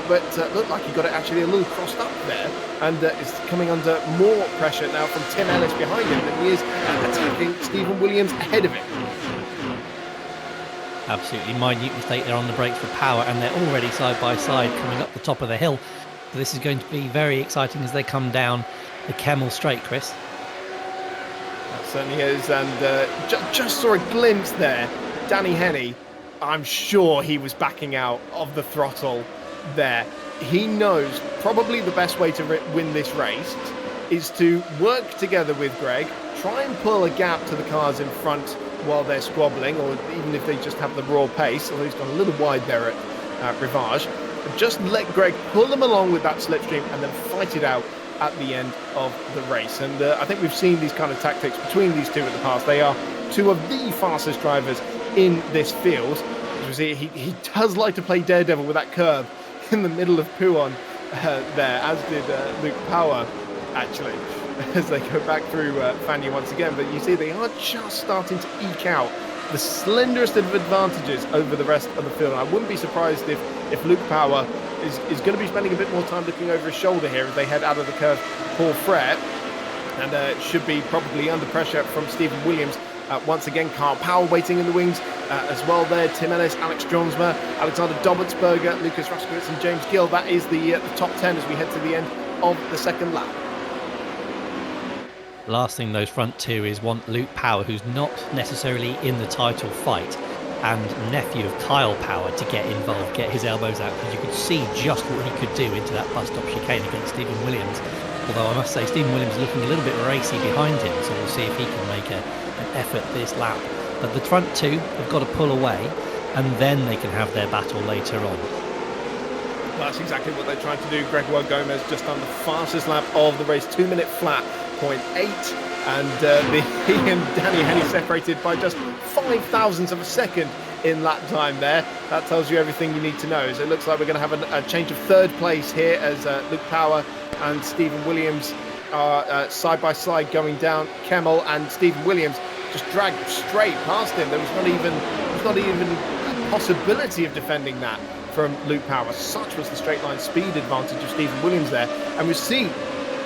but looked like he got it actually a little crossed up there, and is coming under more pressure now from Tim Ellis behind him than he is attacking Stephen Williams ahead of him. Absolutely minute mistake there on the brakes for Power, and they're already side by side coming up the top of the hill. So this is going to be very exciting as they come down the Camel Straight, Chris. Certainly is, and just saw a glimpse there. Danny Henney, I'm sure he was backing out of the throttle there. He knows probably the best way to win this race is to work together with Greg, try and pull a gap to the cars in front while they're squabbling, or even if they just have the raw pace, although he's gone a little wide there at Rivage. Just let Greg pull them along with that slipstream and then fight it out at the end of the race. And I think we've seen these kind of tactics between these two in the past. They are 2 of the fastest drivers in this field. As we see, he does like to play daredevil with that curb in the middle of Puon there, as did Luke Power, actually, as they go back through Fagnes once again. But you see, they are just starting to eke out the slenderest of advantages over the rest of the field. And I wouldn't be surprised if Luke Power is going to be spending a bit more time looking over his shoulder here as they head out of the curve for Fret, and should be probably under pressure from Stephen Williams. Once again, Kyle Powell waiting in the wings as well there. Tim Ellis, Alex Johnsma, Alexander Dobertsberger, Lucas Raskowitz and James Gill. That is the top 10 as we head to the end of the second lap. Last thing those front two is want Luke Power, who's not necessarily in the title fight, and nephew of Kyle Power, to get involved, get his elbows out, because you could see just what he could do into that bus stop chicane against Stephen Williams. Although I must say, Stephen Williams is looking a little bit racy behind him, so we'll see if he can make an effort this lap. But the front two have got to pull away, and then they can have their battle later on. That's exactly what they're trying to do. Gregoire Gomez just on the fastest lap of the race, 2 minute flat, 0.8, and he and Danny Henny separated by just 0.005 of a second in lap time there. That tells you everything you need to know. So it looks like we're going to have a change of third place here as Luke Power and Stephen Williams are side by side going down Kemmel, and Stephen Williams just dragged straight past him. There was not even a possibility of defending that from Luke Power. Such was the straight line speed advantage of Stephen Williams there. And we see,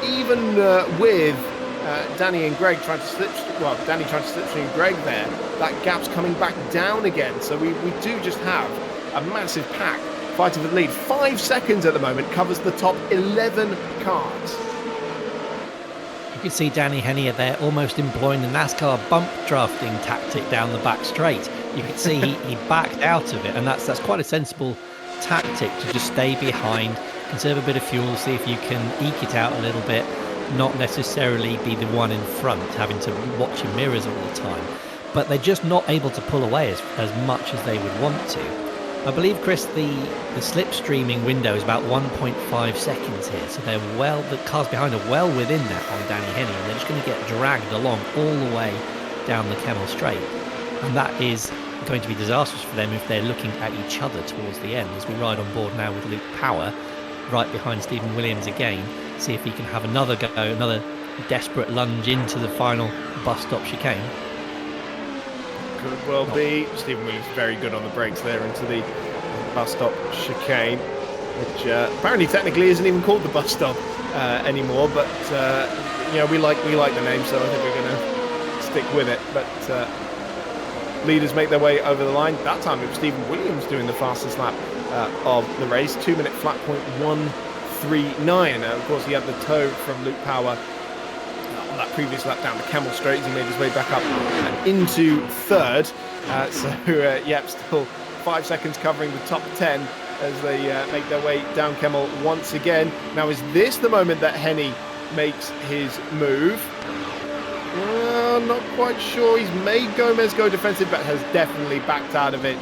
even with Danny and Greg trying to Danny trying to slipstream Greg there, that gap's coming back down again. So we do just have a massive pack fighting for the lead. 5 seconds at the moment covers the top 11 cars. You can see Danny Henny there almost employing the NASCAR bump drafting tactic down the back straight. You can see he backed out of it, and that's quite a sensible tactic, to just stay behind, conserve a bit of fuel, see if you can eke it out a little bit, not necessarily be the one in front having to watch your mirrors all the time. But they're just not able to pull away as much as they would want to. I believe, Chris, the slipstreaming window is about 1.5 seconds here, so the cars behind are well within that on Danny Henny, and they're just going to get dragged along all the way down the Kemmel Straight, and that is going to be disastrous for them if they're looking at each other towards the end. As we ride on board now with Luke Power right behind Stephen Williams again, see if he can have another go, another desperate lunge into the final bus stop chicane. Could well be. Stephen Williams very good on the brakes there into the bus stop chicane, which apparently technically isn't even called the bus stop anymore, but we like the name, so I think we're going to stick with it. But leaders make their way over the line. That time it was Stephen Williams doing the fastest lap of the race, 2 minute flat point 139. Of course, he had the tow from Luke Power on that previous lap down the Kemmel Straight. He made his way back up into third. Still 5 seconds covering the top 10 as they make their way down Kemmel once again. Now, is this the moment that Henny makes his move? Well, not quite sure. He's made Gomez go defensive, but has definitely backed out of it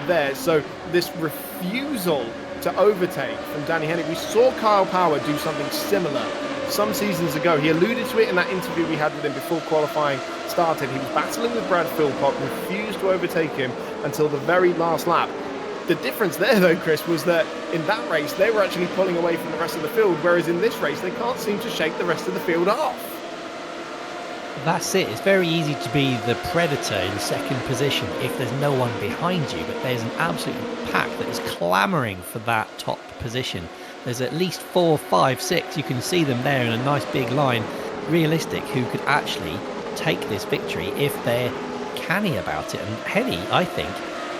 there. So this refusal to overtake from Danny Henny. We saw Kyle Power do something similar some seasons ago. He alluded to it in that interview we had with him before qualifying started. He was battling with Brad Philpott, refused to overtake him until the very last lap. The difference there, though, Chris, was that in that race they were actually pulling away from the rest of the field, whereas in this race they can't seem to shake the rest of the field off. That's it. It's very easy to be the predator in second position if there's no one behind you, but there's an absolute pack that is clamouring for that top position. There's at least 4, 5, 6. You can see them there in a nice big line. Realistic, who could actually take this victory if they're canny about it. And Henny, I think,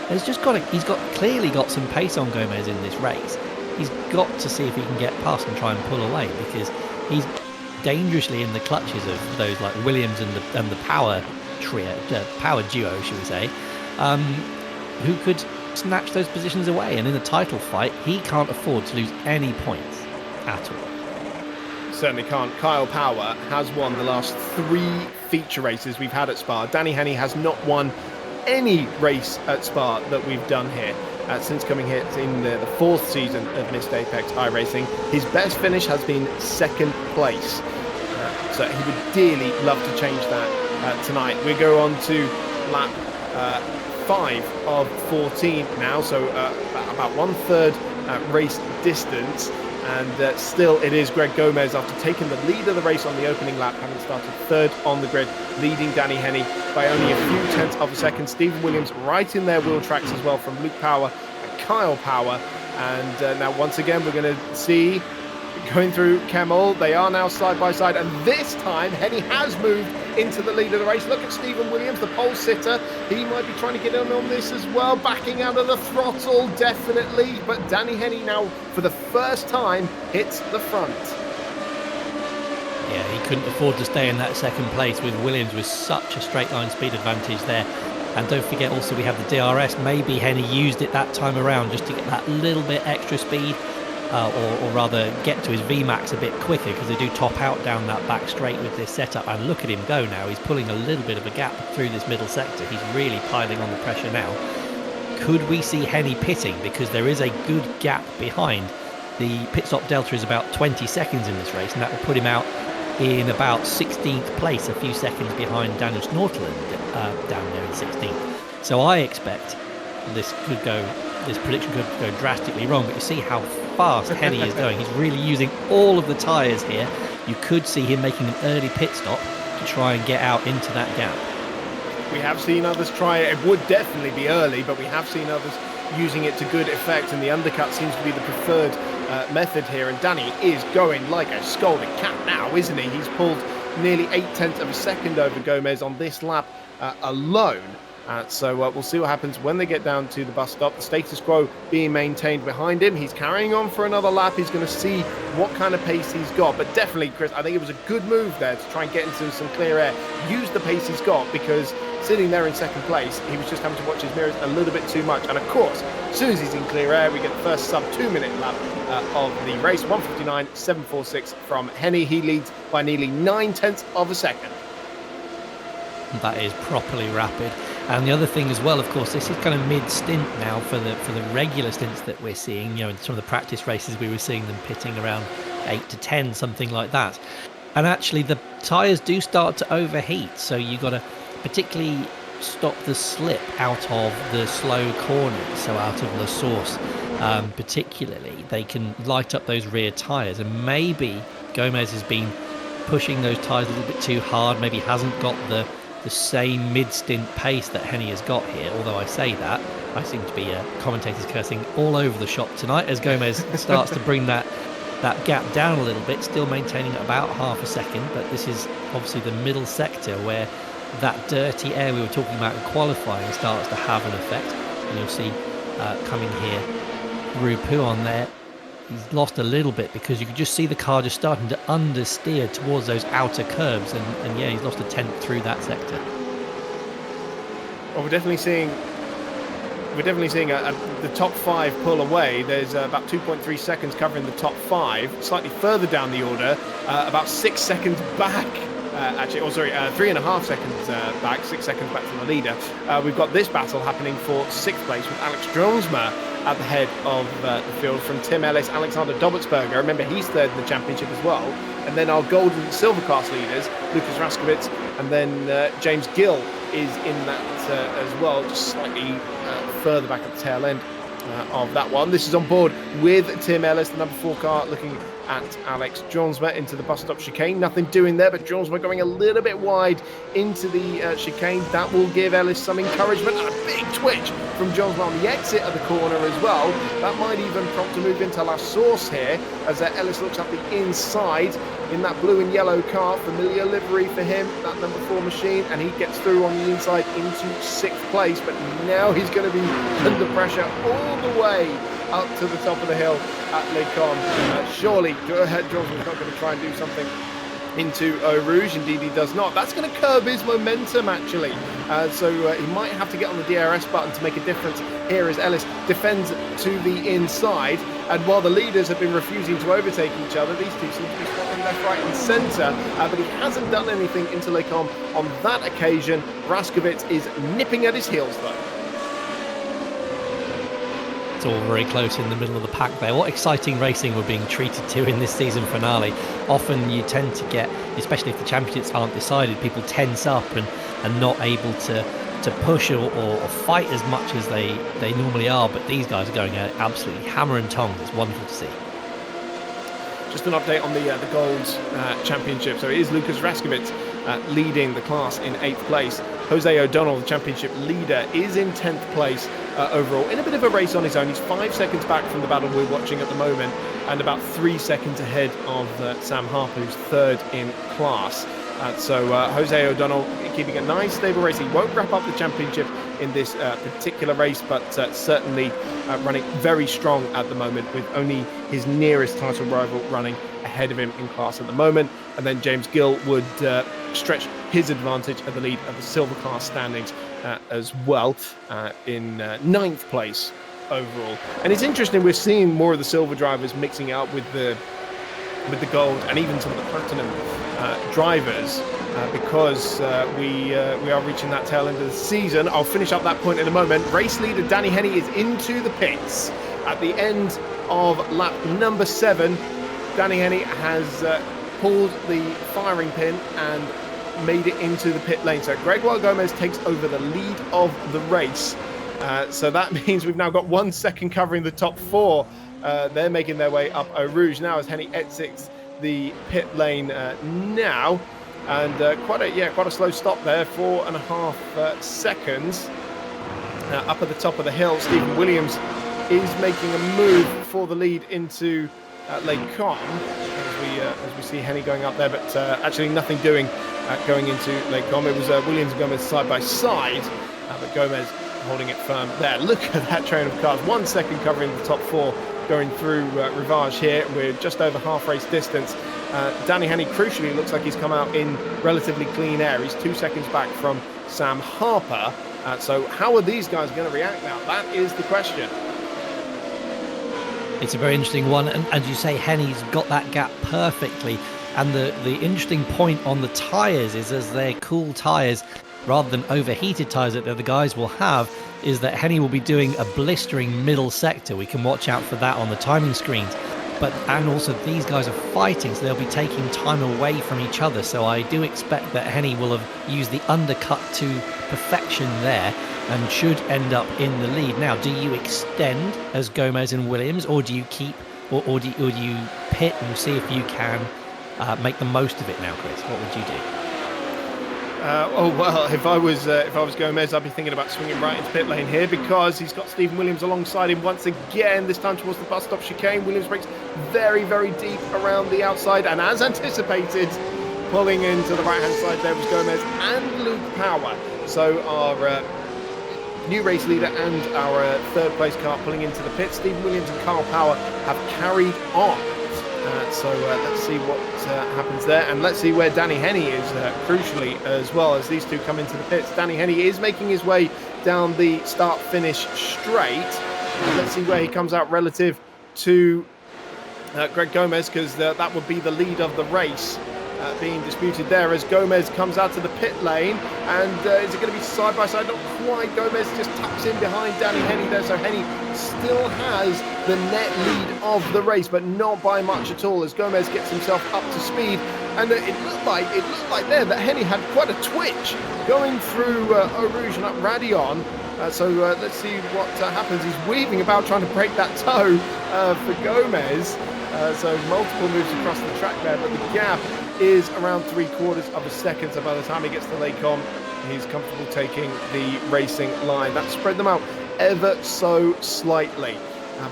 has just he's clearly got some pace on Gomez in this race. He's got to see if he can get past and try and pull away, because he's dangerously in the clutches of those like Williams and the power trio, power duo, should we say, who could snatch those positions away. And in a title fight, he can't afford to lose any points at all. Certainly can't. Kyle Power has won the last 3 feature races we've had at Spa. Danny Henny has not won any race at Spa that we've done here since coming here in the 4th season of Missed Apex iRacing. His best finish has been 2nd place. So he would dearly love to change that tonight. We go on to lap 5 of 14 now, so about 1/3 race distance. And still it is Greg Gomez, after taking the lead of the race on the opening lap, having started 3rd on the grid, leading Danny Henney by only a few tenths of a second. Stephen Williams right in their wheel tracks as well, from Luke Power and Kyle Power. And now once again we're going to see, going through Kemmel, they are now side by side, and this time Henney has moved into the lead of the race. Look at Stephen Williams, the pole sitter. He might be trying to get in on this as well, backing out of the throttle, definitely. But Danny Henney now, for the first time, hits the front. Yeah, he couldn't afford to stay in that second place with Williams with such a straight line speed advantage there. And don't forget also we have the DRS. Maybe Henney used it that time around just to get that little bit extra speed. Or rather get to his VMAX a bit quicker, because they do top out down that back straight with this setup. And look at him go now. He's pulling a little bit of a gap through this middle sector. He's really piling on the pressure now. Could we see Henney pitting? Because there is a good gap behind. The pit stop delta is about 20 seconds in this race, and that will put him out in about 16th place, a few seconds behind Daniel Snortland down there in 16th. So I expect this prediction could go drastically wrong, but you see how fast Henney is going. He's really using all of the tyres here. You could see him making an early pit stop to try and get out into that gap. We have seen others try it. It would definitely be early, but we have seen others using it to good effect, and the undercut seems to be the preferred method here. And Danny is going like a scalding cat now, isn't he? He's pulled nearly 0.8 of a second over Gomez on this lap alone. So we'll see what happens when they get down to the bus stop. The status quo being maintained behind him. He's carrying on for another lap. He's going to see what kind of pace he's got. But definitely, Chris, I think it was a good move there to try and get into some clear air. Use the pace he's got, because sitting there in second place, he was just having to watch his mirrors a little bit too much. And of course, as soon as he's in clear air, we get the first sub 2-minute lap of the race. 1:59.746 from Henney. He leads by nearly 0.9 of a second. That is properly rapid. And the other thing as well, of course, this is kind of mid-stint now for the regular stints that we're seeing. You know, in some of the practice races, we were seeing them pitting around 8 to 10, something like that. And actually, the tyres do start to overheat, so you've got to particularly stop the slip out of the slow corners, so out of La Source particularly. They can light up those rear tyres, and maybe Gomez has been pushing those tyres a little bit too hard, maybe hasn't got the same mid-stint pace that Henney has got here. Although I say that, I seem to be commentators cursing all over the shop tonight as Gomez starts to bring that gap down a little bit, still maintaining about half a second. But this is obviously the middle sector where that dirty air we were talking about in qualifying starts to have an effect. And you'll see coming here, Rupu on there, he's lost a little bit, because you could just see the car just starting to understeer towards those outer curbs, and yeah, he's lost a 10th through that sector. Well, we're definitely seeing the top 5 pull away. There's about 2.3 seconds covering the top 5. Slightly further down the order, about 6 seconds back. 3.5 seconds back, 6 seconds back from the leader. We've got this battle happening for 6th place, with Alex Jonesma at the head of the field, from Tim Ellis, Alexander Dobertsberger. Remember, he's 3rd in the championship as well. And then our gold and silver class leaders, Lucas Raskowitz, and then James Gill is in that as well, just slightly further back at the tail end of that one. This is on board with Tim Ellis, the number 4 car, looking at Alex Jonesma into the bus stop chicane. Nothing doing there, but Jonesma going a little bit wide into the chicane. That will give Ellis some encouragement, and a big twitch from Jonesma on the exit of the corner as well. That might even prompt a move into La Source here, as Ellis looks up the inside in that blue and yellow car. Familiar livery for him, that number 4 machine, and he gets through on the inside into 6th place. But now he's going to be under pressure all the way up to the top of the hill at Les Combes. Surely Jonesman's not going to try and do something into Eau Rouge. Indeed he does not. That's going to curb his momentum, actually. So he might have to get on the DRS button to make a difference here, as Ellis defends to the inside. And while the leaders have been refusing to overtake each other, these two seem to be swapping left, right and centre. But he hasn't done anything into Les Combes on that occasion. Raskowitz is nipping at his heels, though. It's all very close in the middle of the pack there. What exciting racing we're being treated to in this season finale. Often you tend to get, especially if the championships aren't decided, people tense up and not able to to push or fight as much as they normally are, but these guys are going at absolutely hammer and tongs. It's wonderful to see. Just an update on the Gold Championship. So it is Lucas Raskovic leading the class in 8th place. Jose O'Donnell, the championship leader, is in 10th place overall, in a bit of a race on his own. He's 5 seconds back from the battle we're watching at the moment, and about 3 seconds ahead of Sam Harper, who's 3rd in class. So Jose O'Donnell keeping a nice stable race. He won't wrap up the championship in this particular race, but certainly running very strong at the moment, with only his nearest title rival running ahead of him in class at the moment. And then James Gill would stretch his advantage at the lead of the silver class standings as well, in 9th place overall. And it's interesting, we're seeing more of the silver drivers mixing out with the gold and even some of the platinum drivers, because we are reaching that tail end of the season. I'll finish up that point in a moment. Race leader Danny Henney is into the pits at the end of lap number 7. Danny Henney has pulled the firing pin and made it into the pit lane. So Gregoire Gomez takes over the lead of the race. So that means we've now got 1 second covering the top 4. They're making their way up Eau Rouge now as Henney exits the pit lane now, and quite a slow stop there, 4.5 seconds up at the top of the hill. Stephen Williams is making a move for the lead into Les Combes as we see Henney going up there, but actually nothing doing going into Les Combes. It was Williams and Gomez side by side, but Gomez holding it firm there. Look at that train of cars. 1 second covering the top 4 going through Rivage here. We're just over half race distance. Danny Henney, crucially, looks like he's come out in relatively clean air. He's 2 seconds back from Sam Harper. So how are these guys going to react now? That is the question. It's a very interesting one, and as you say, Henney's got that gap perfectly. And the interesting point on the tyres is, as they're cool tyres rather than overheated tyres that the other guys will have, is that Henney will be doing a blistering middle sector. We can watch out for that on the timing screens. And also these guys are fighting, so they'll be taking time away from each other. So I do expect that Henney will have used the undercut to perfection there and should end up in the lead. Now, do you extend as Gomez and Williams, or do you keep, or do you pit and see if you can make the most of it now, Chris? What would you do? If I was Gomez, I'd be thinking about swinging right into pit lane here, because he's got Stephen Williams alongside him once again, this time towards the bus stop chicane. Williams breaks very, very deep around the outside, and as anticipated, pulling into the right-hand side there was Gomez and Luke Power. So our new race leader and our third place car pulling into the pit. Stephen Williams and Carl Power have carried on. So let's see what happens there, and let's see where Danny Henney is crucially as well as these two come into the pits. Danny Henney is making his way down the start-finish straight. Let's see where he comes out relative to Greg Gomez, because that would be the lead of the race being disputed there as Gomez comes out to the pit lane. And is it going to be side by side? Not quite. Gomez just tucks in behind Danny Henney there, so Henney still has the net lead of the race, but not by much at all as Gomez gets himself up to speed. And it looked like there that Henney had quite a twitch going through Eau Rouge and up Radion. So let's see what happens. He's weaving about trying to break that toe for Gomez. So multiple moves across the track there, but the gap is around 3/4 of a second. So by the time he gets to Les Combes, he's comfortable taking the racing line. That spread them out ever so slightly.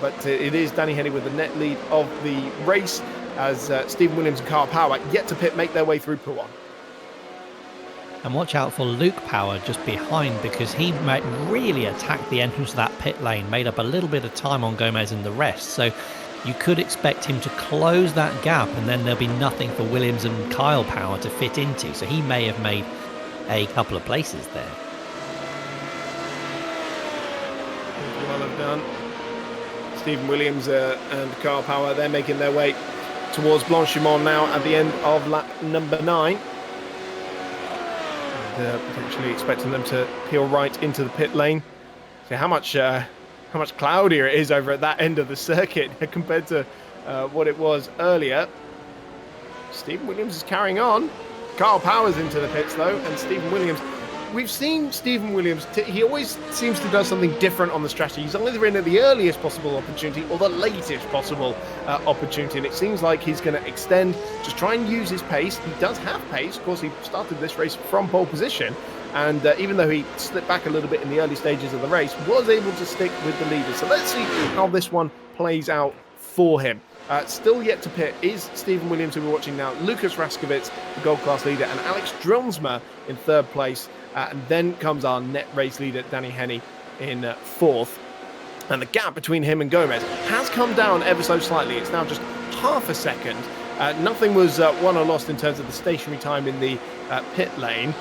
But it is Danny Henney with the net lead of the race as Stephen Williams and Carl Power yet to pit make their way through Prix. And watch out for Luke Power just behind, because he might really attack the entrance of that pit lane, made up a little bit of time on Gomez and the rest. So you could expect him to close that gap, and then there'll be nothing for Williams and Kyle Power to fit into. So he may have made a couple of places there. Well done. Stephen Williams and Kyle Power, they're making their way towards Blanchimont now at the end of lap number 9. And, potentially expecting them to peel right into the pit lane. So how much cloudier it is over at that end of the circuit compared to what it was earlier. Stephen Williams is carrying on. Carl Power's into the pits though, and Stephen Williams we've seen Stephen Williams, he always seems to do something different on the strategy. He's either in at the earliest possible opportunity or the latest possible opportunity, and it seems like he's going to extend, just try and use his pace. He does have pace. Of course, he started this race from pole position, and even though he slipped back a little bit in the early stages of the race, was able to stick with the leader. So let's see how this one plays out for him. Still yet to pit is Stephen Williams, who we're watching now, Lucas Raskovic, the Gold Class leader, and Alex Dronsma in third place. And then comes our net race leader, Danny Henny, in fourth. And the gap between him and Gomez has come down ever so slightly. It's now just half a second. Nothing was won or lost in terms of the stationary time in the pit lane.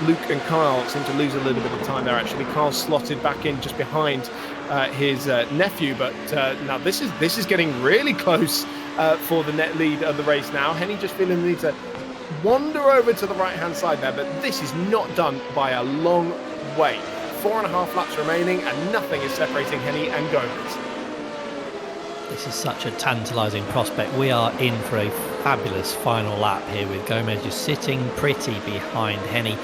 Luke and Kyle seem to lose a little bit of time there, actually. Kyle's slotted back in just behind his nephew, but now this is getting really close for the net lead of the race now. Henny just feeling the need to wander over to the right-hand side there, but this is not done by a long way. 4.5 laps remaining, and nothing is separating Henny and Gomez. This is such a tantalising prospect. We are in for a fabulous final lap here with Gomez just sitting pretty behind Henny.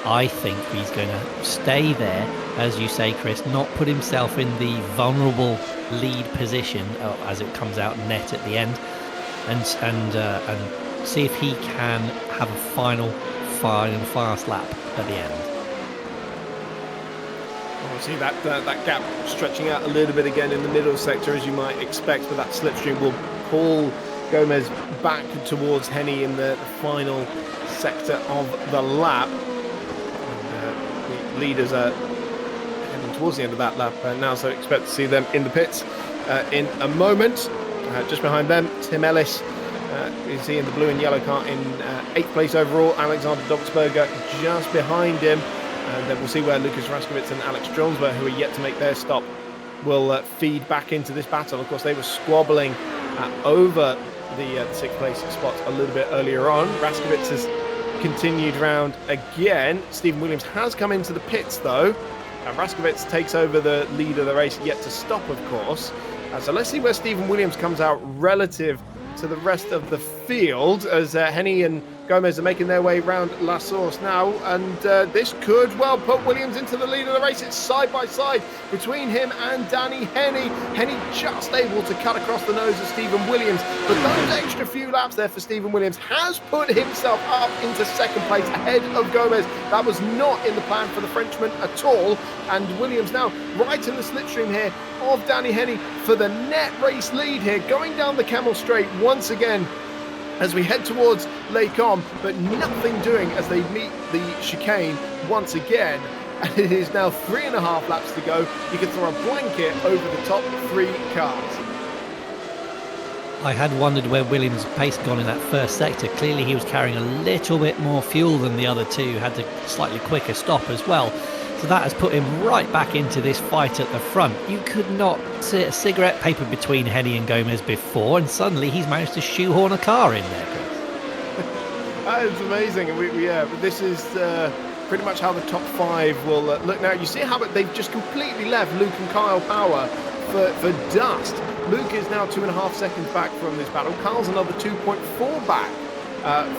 I think he's going to stay there, as you say, Chris, not put himself in the vulnerable lead position as it comes out net at the end, and see if he can have a final fast lap at the end. See that gap stretching out a little bit again in the middle sector, as you might expect, but that slipstream will pull Gomez back towards Henny in the final sector of the lap. And the leaders are heading towards the end of that lap now, so expect to see them in the pits in a moment. Just behind them, Tim Ellis is he in the blue and yellow car in 8th place overall. Alexander Doxberger just behind him. And then we'll see where Lucas Raskovic and Alex Dronsma, who are yet to make their stop, will feed back into this battle. Of course, they were squabbling over the 6th place spot a little bit earlier on. Raskovic has continued round again. Stephen Williams has come into the pits, though. Raskovic takes over the lead of the race, yet to stop, of course. So let's see where Stephen Williams comes out relative to the rest of the field, as Henny and Gomez are making their way round La Source now, and this could well put Williams into the lead of the race. It's side by side between him and Danny Henny. Henny just able to cut across the nose of Stephen Williams, but those extra few laps there for Stephen Williams has put himself up into 2nd place ahead of Gomez. That was not in the plan for the Frenchman at all, and Williams now right in the slipstream here of Danny Henny for the net race lead here, going down the Camel Straight once again as we head towards Les Combes, but nothing doing as they meet the chicane once again. And it is now 3.5 laps to go. You can throw a blanket over the top 3 cars. I had wondered where Williams' pace gone in that first sector. Clearly he was carrying a little bit more fuel than the other two, had a slightly quicker stop as well. So that has put him right back into this fight at the front. You could not see a cigarette paper between Henny and Gomez before, and suddenly he's managed to shoehorn a car in there, Chris. That is amazing. This is pretty much how the top 5 will look now. You see how they've just completely left Luke and Kyle Power for dust. Luke is now 2.5 seconds back from this battle. Kyle's another 2.4 back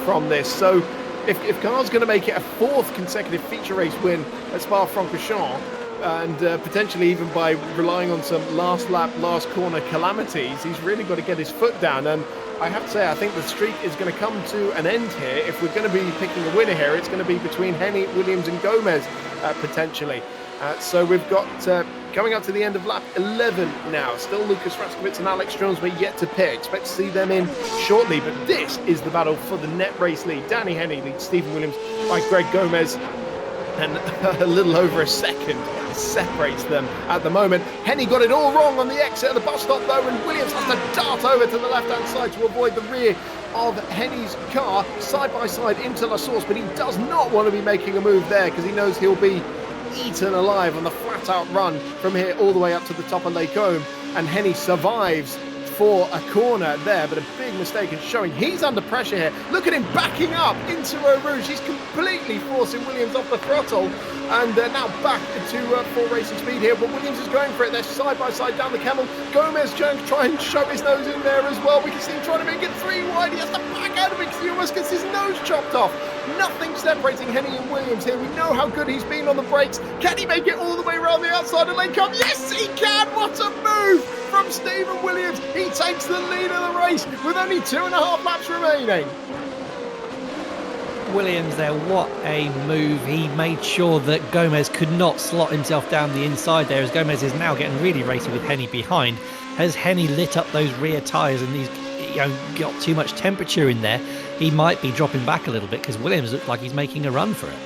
from this. So if Kyle's going to make it a 4th consecutive feature race win at Spa-Francorchamps, and potentially even by relying on some last lap, last corner calamities, he's really got to get his foot down. And I have to say, I think the streak is going to come to an end here. If we're going to be picking a winner here, it's going to be between Henny, Williams and Gomez, potentially. So we've got, coming up to the end of lap 11 now, still Lucas Raskovic and Alex Dronsma yet to pit. Expect to see them in shortly, but this is the battle for the net race lead. Danny Henny leads Stephen Williams by Greg Gomez, and a little over a second separates them at the moment. Henny got it all wrong on the exit of the bus stop, though, and Williams has to dart over to the left-hand side to avoid the rear of Henny's car, side by side into La Source, but he does not want to be making a move there because he knows he'll be eaten alive on the flat-out run from here all the way up to the top of Les Combes, and Henny survives for a corner there, but a big mistake in showing he's under pressure here. Look at him backing up into Eau Rouge. He's completely forcing Williams off the throttle, and now back to full racing speed here, but Williams is going for it. They're side by side down the Camel. Gomez trying to try and shove his nose in there as well. We can see him trying to make it 3 wide. He has to back out of it because he almost gets his nose chopped off Nothing separating Henny and Williams here. We know how good he's been on the brakes. Can he make it all the way around the outside of lane come? Yes, he can! What a move from Stephen Williams. He takes the lead of the race with only 2.5 laps remaining. Williams there, what a move. He made sure that Gomez could not slot himself down the inside there, as Gomez is now getting really racy with Henny behind. Has Henny lit up those rear tyres and he's got too much temperature in there, he might be dropping back a little bit, because Williams looks like he's making a run for it.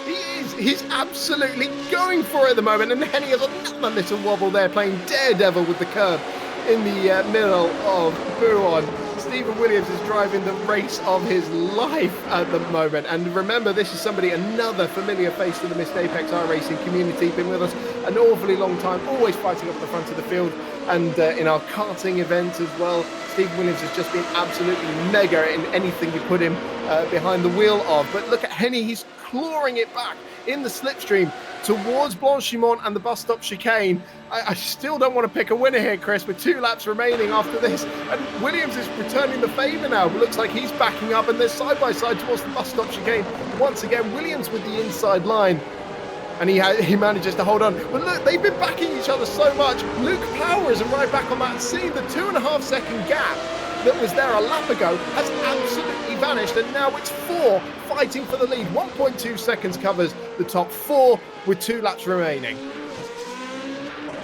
He is. He's absolutely going for it at the moment, and Henny has another little wobble there, playing daredevil with the curb in the middle of Buon. Stephen Williams is driving the race of his life at the moment. And remember, this is another familiar face to the Missed Apex iRacing community. Been with us an awfully long time, always fighting up at the front of the field. And in our karting events as well, Stephen Williams has just been absolutely mega in anything you put him behind the wheel of. But look at Henny, he's clawing it back in the slipstream towards Blanchimont and the bus stop chicane. I still don't want to pick a winner here, Chris, with 2 laps remaining after this. And Williams is returning the favour now. It looks like he's backing up, and they're side by side towards the bus stop chicane. Once again, Williams with the inside line. And he manages to hold on. But look, they've been backing each other so much. Luke Power is right back on that scene. The 2.5 second gap that was there a lap ago has absolutely vanished, and now it's 4 fighting for the lead. 1.2 seconds covers the top 4 with 2 laps remaining.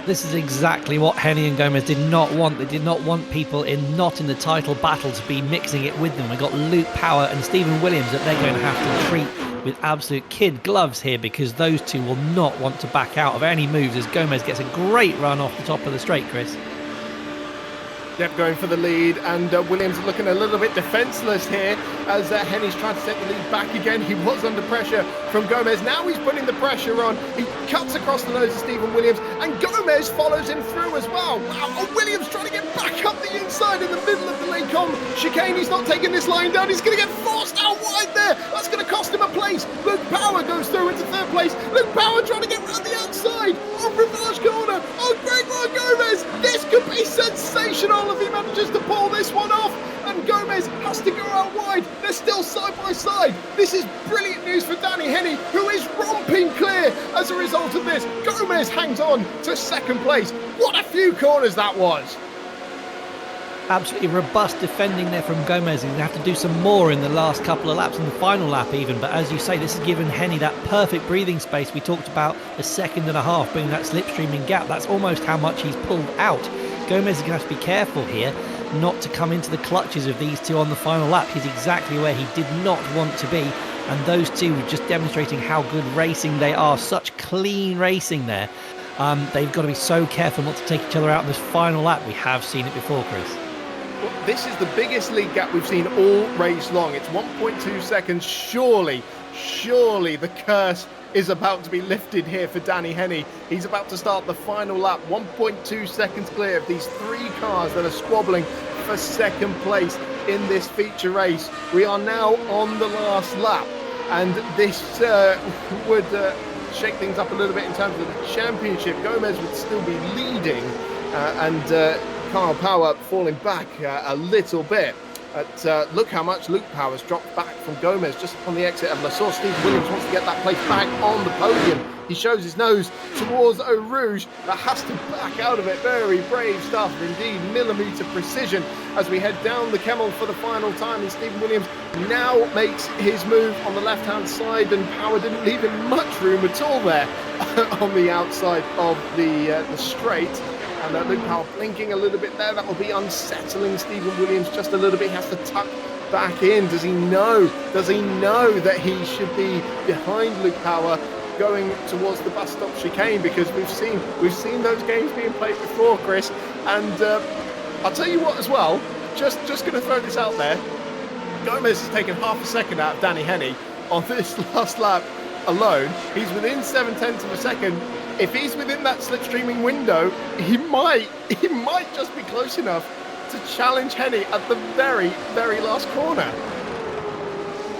This is exactly what Henny and Gomez did not want. They did not want people not in the title battle to be mixing it with them. We've got Luke Power and Stephen Williams that they're going to have to treat with absolute kid gloves here, because those two will not want to back out of any moves as Gomez gets a great run off the top of the straight, Chris. Yep, going for the lead, and Williams looking a little bit defenceless here as Henny's trying to set the lead back again. He was under pressure from Gomez. Now he's putting the pressure on. He cuts across the nose of Stephen Williams, and Gomez follows him through as well. Wow, oh, Williams trying to get back up the inside in the middle of the lane chicane. He's not taking this line down. He's going to get forced out wide there. That's going to cost him a place. Luke Power goes through into 3rd place. Luke Power trying to get round the outside. Oh, reverse corner. Oh, great run, Gomez. This could be sensational if he manages to pull this one off, and Gomez has to go out wide. They're still side by side. This is brilliant news for Danny Henny, who is romping clear as a result of this. Gomez hangs on to 2nd place. What a few corners that was. Absolutely robust defending there from Gomez. He's going to have to do some more in the last couple of laps, in the final lap even. But as you say, this has given Henny that perfect breathing space. We talked about a 1.5 seconds being that slipstreaming gap. That's almost how much he's pulled out. Gomez is going to have to be careful here not to come into the clutches of these two on the final lap. He's exactly where he did not want to be. And those two were just demonstrating how good racing they are. Such clean racing there. They've got to be so careful not to take each other out in this final lap. We have seen it before, Chris. Well, this is the biggest lead gap we've seen all race long. It's 1.2 seconds. Surely the curse is about to be lifted here for Danny Henny. He's about to start the final lap. 1.2 seconds clear of these 3 cars that are squabbling for 2nd place in this feature race. We are now on the last lap, and this would shake things up a little bit in terms of the championship. Gomez would still be leading, and Kyle Power falling back a little bit. But look how much Luke Power's dropped back from Gomez just on the exit of La Source. Steve Williams wants to get that place back on the podium. He shows his nose towards Eau Rouge, but has to back out of it. Very brave stuff, indeed, millimetre precision as we head down the Kemmel for the final time. And Stephen Williams now makes his move on the left-hand side, and Power didn't leave him much room at all there on the outside of the straight. And Luke Power blinking a little bit there. That will be unsettling Stephen Williams just a little bit. He has to tuck back in. Does he know that he should be behind Luke Power going towards the bus stop chicane? Because we've seen those games being played before, Chris. And I'll tell you what as well, just going to throw this out there. Gomez has taken 0.5 second out of Danny Henny on this last lap alone. He's within 0.7 of a second. If he's within that slipstreaming window, he might just be close enough to challenge Henny at the very, very last corner.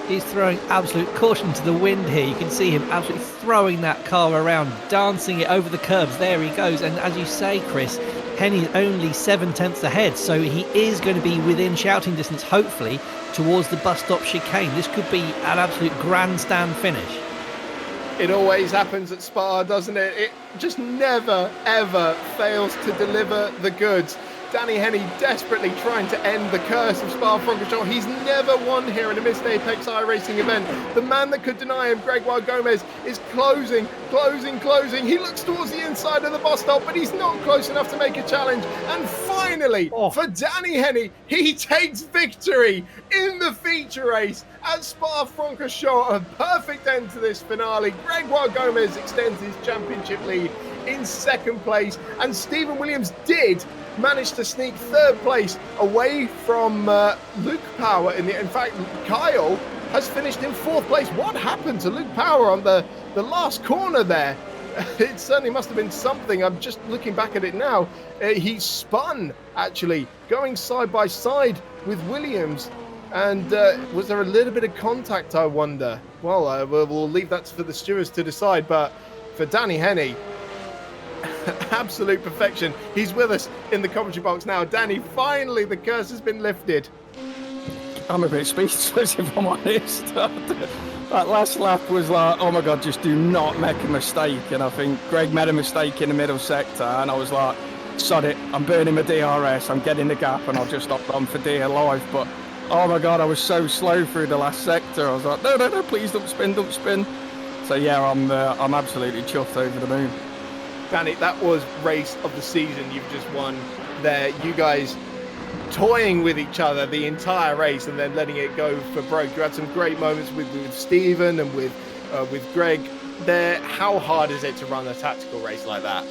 He's throwing absolute caution to the wind here. You can see him absolutely throwing that car around, dancing it over the curbs. There he goes. And as you say, Chris, Henny's only 7/10 ahead, so he is going to be within shouting distance, hopefully, towards the bus stop chicane. This could be an absolute grandstand finish. It always happens at Spa, doesn't it? It just never, ever fails to deliver the goods. Danny Henny desperately trying to end the curse of Spa-Francorchamps. He's never won here in a Missed Apex iRacing event. The man that could deny him, Gregoire Gomez, is closing. He looks towards the inside of the bus stop, but he's not close enough to make a challenge. And finally, for Danny Henny, he takes victory in the feature race at Spa-Francorchamps. A perfect end to this finale. Gregoire Gomez extends his championship lead in second place, and Stephen Williams did manage to sneak third place away from Luke Power. In fact, Kyle has finished in fourth place. What happened to Luke Power on the last corner there? It certainly must have been something. I'm just looking back at it now. He spun, actually, going side by side with Williams. And was there a little bit of contact, I wonder? Well, we'll leave that for the stewards to decide. But for Danny Henny, absolute perfection. He's with us in the commentary box now. Danny, finally the curse has been lifted. I'm a bit speechless, if I'm honest. That last lap was like, oh my God, just do not make a mistake. And I think Greg made a mistake in the middle sector, and I was like, sod it, I'm burning my DRS, I'm getting the gap, and I'll just stop on for dear life. But oh my God, I was so slow through the last sector. I was like, no, please don't spin. So yeah, I'm absolutely chuffed, over the moon. Danny, that was race of the season you've just won there. You guys toying with each other the entire race and then letting it go for broke. You had some great moments with Stephen and with Greg there. How hard is it to run a tactical race like that?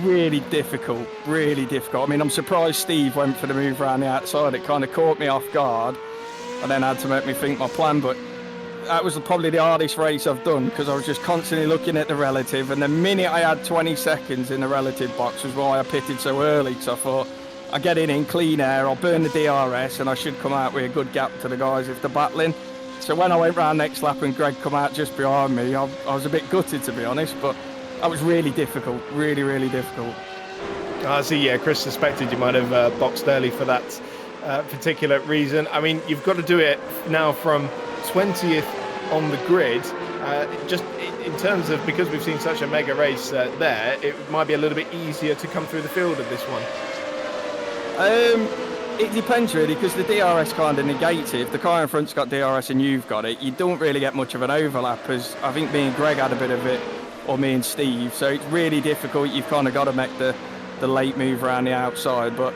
Really difficult. I mean, I'm surprised Steve went for the move around the outside. It kind of caught me off guard and then had to make me think my plan. But that was probably the hardest race I've done, because I was just constantly looking at the relative, and the minute I had 20 seconds in the relative box was why I pitted so early, because I thought, I get in clean air, I'll burn the DRS, and I should come out with a good gap to the guys if they're battling. So when I went round next lap and Greg come out just behind me, I was a bit gutted, to be honest, but that was really difficult, really difficult. I see, yeah, Chris suspected you might have boxed early for that particular reason. I mean, you've got to do it now from 20th on the grid. Just in terms of, because we've seen such a mega race there, it might be a little bit easier to come through the field of this one. It depends really, because the DRS kind of negates it. If the car in front's got DRS and you've got it, you don't really get much of an overlap, as I think me and Greg had a bit of it, or me and Steve. So it's really difficult. You've kind of got to make the late move around the outside, but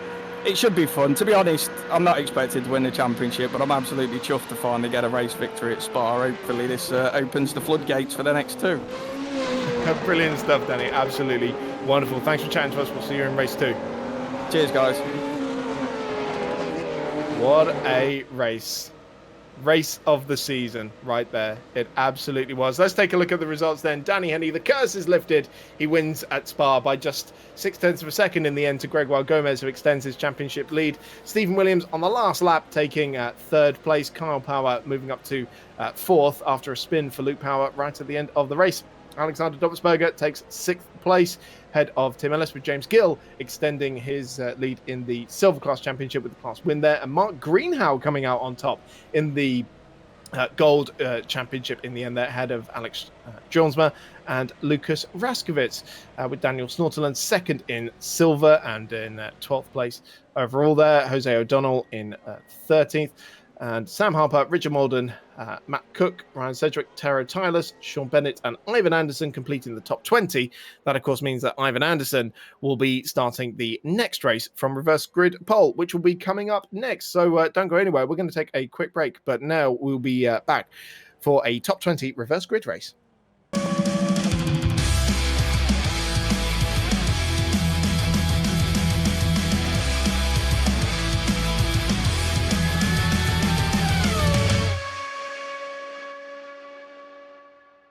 it should be fun. To be honest, I'm not expected to win the championship, but I'm absolutely chuffed to finally get a race victory at Spa. Hopefully this opens the floodgates for the next two. Brilliant stuff, Danny. Absolutely wonderful. Thanks for chatting to us. We'll see you in race 2. Cheers, guys. What a race. Race of the season right there. It absolutely was. Let's take a look at the results then. Danny Henny, the curse is lifted. He wins at Spa by just 0.6 of a second in the end to Gregoire Gomez, who extends his championship lead. Stephen Williams on the last lap taking third place. Kyle Power moving up to fourth after a spin for Luke Power right at the end of the race. Alexander Doppelsberger takes 6th place, head of Tim Ellis, with James Gill extending his lead in the Silver Class Championship with the class win there. And Mark Greenhow coming out on top in the Gold Championship in the end there, head of Alex Jonsma and Lucas Raskovitz, with Daniel Snorterland second in silver and in 12th place overall there. Jose O'Donnell in 13th. And Sam Harper, Richard Malden, Matt Cook, Ryan Sedgwick, Taro Tylers, Sean Bennett and Ivan Anderson completing the top 20. That, of course, means that Ivan Anderson will be starting the next race from Reverse Grid Pole, which will be coming up next. So don't go anywhere. We're going to take a quick break, but now we'll be back for a top 20 Reverse Grid race.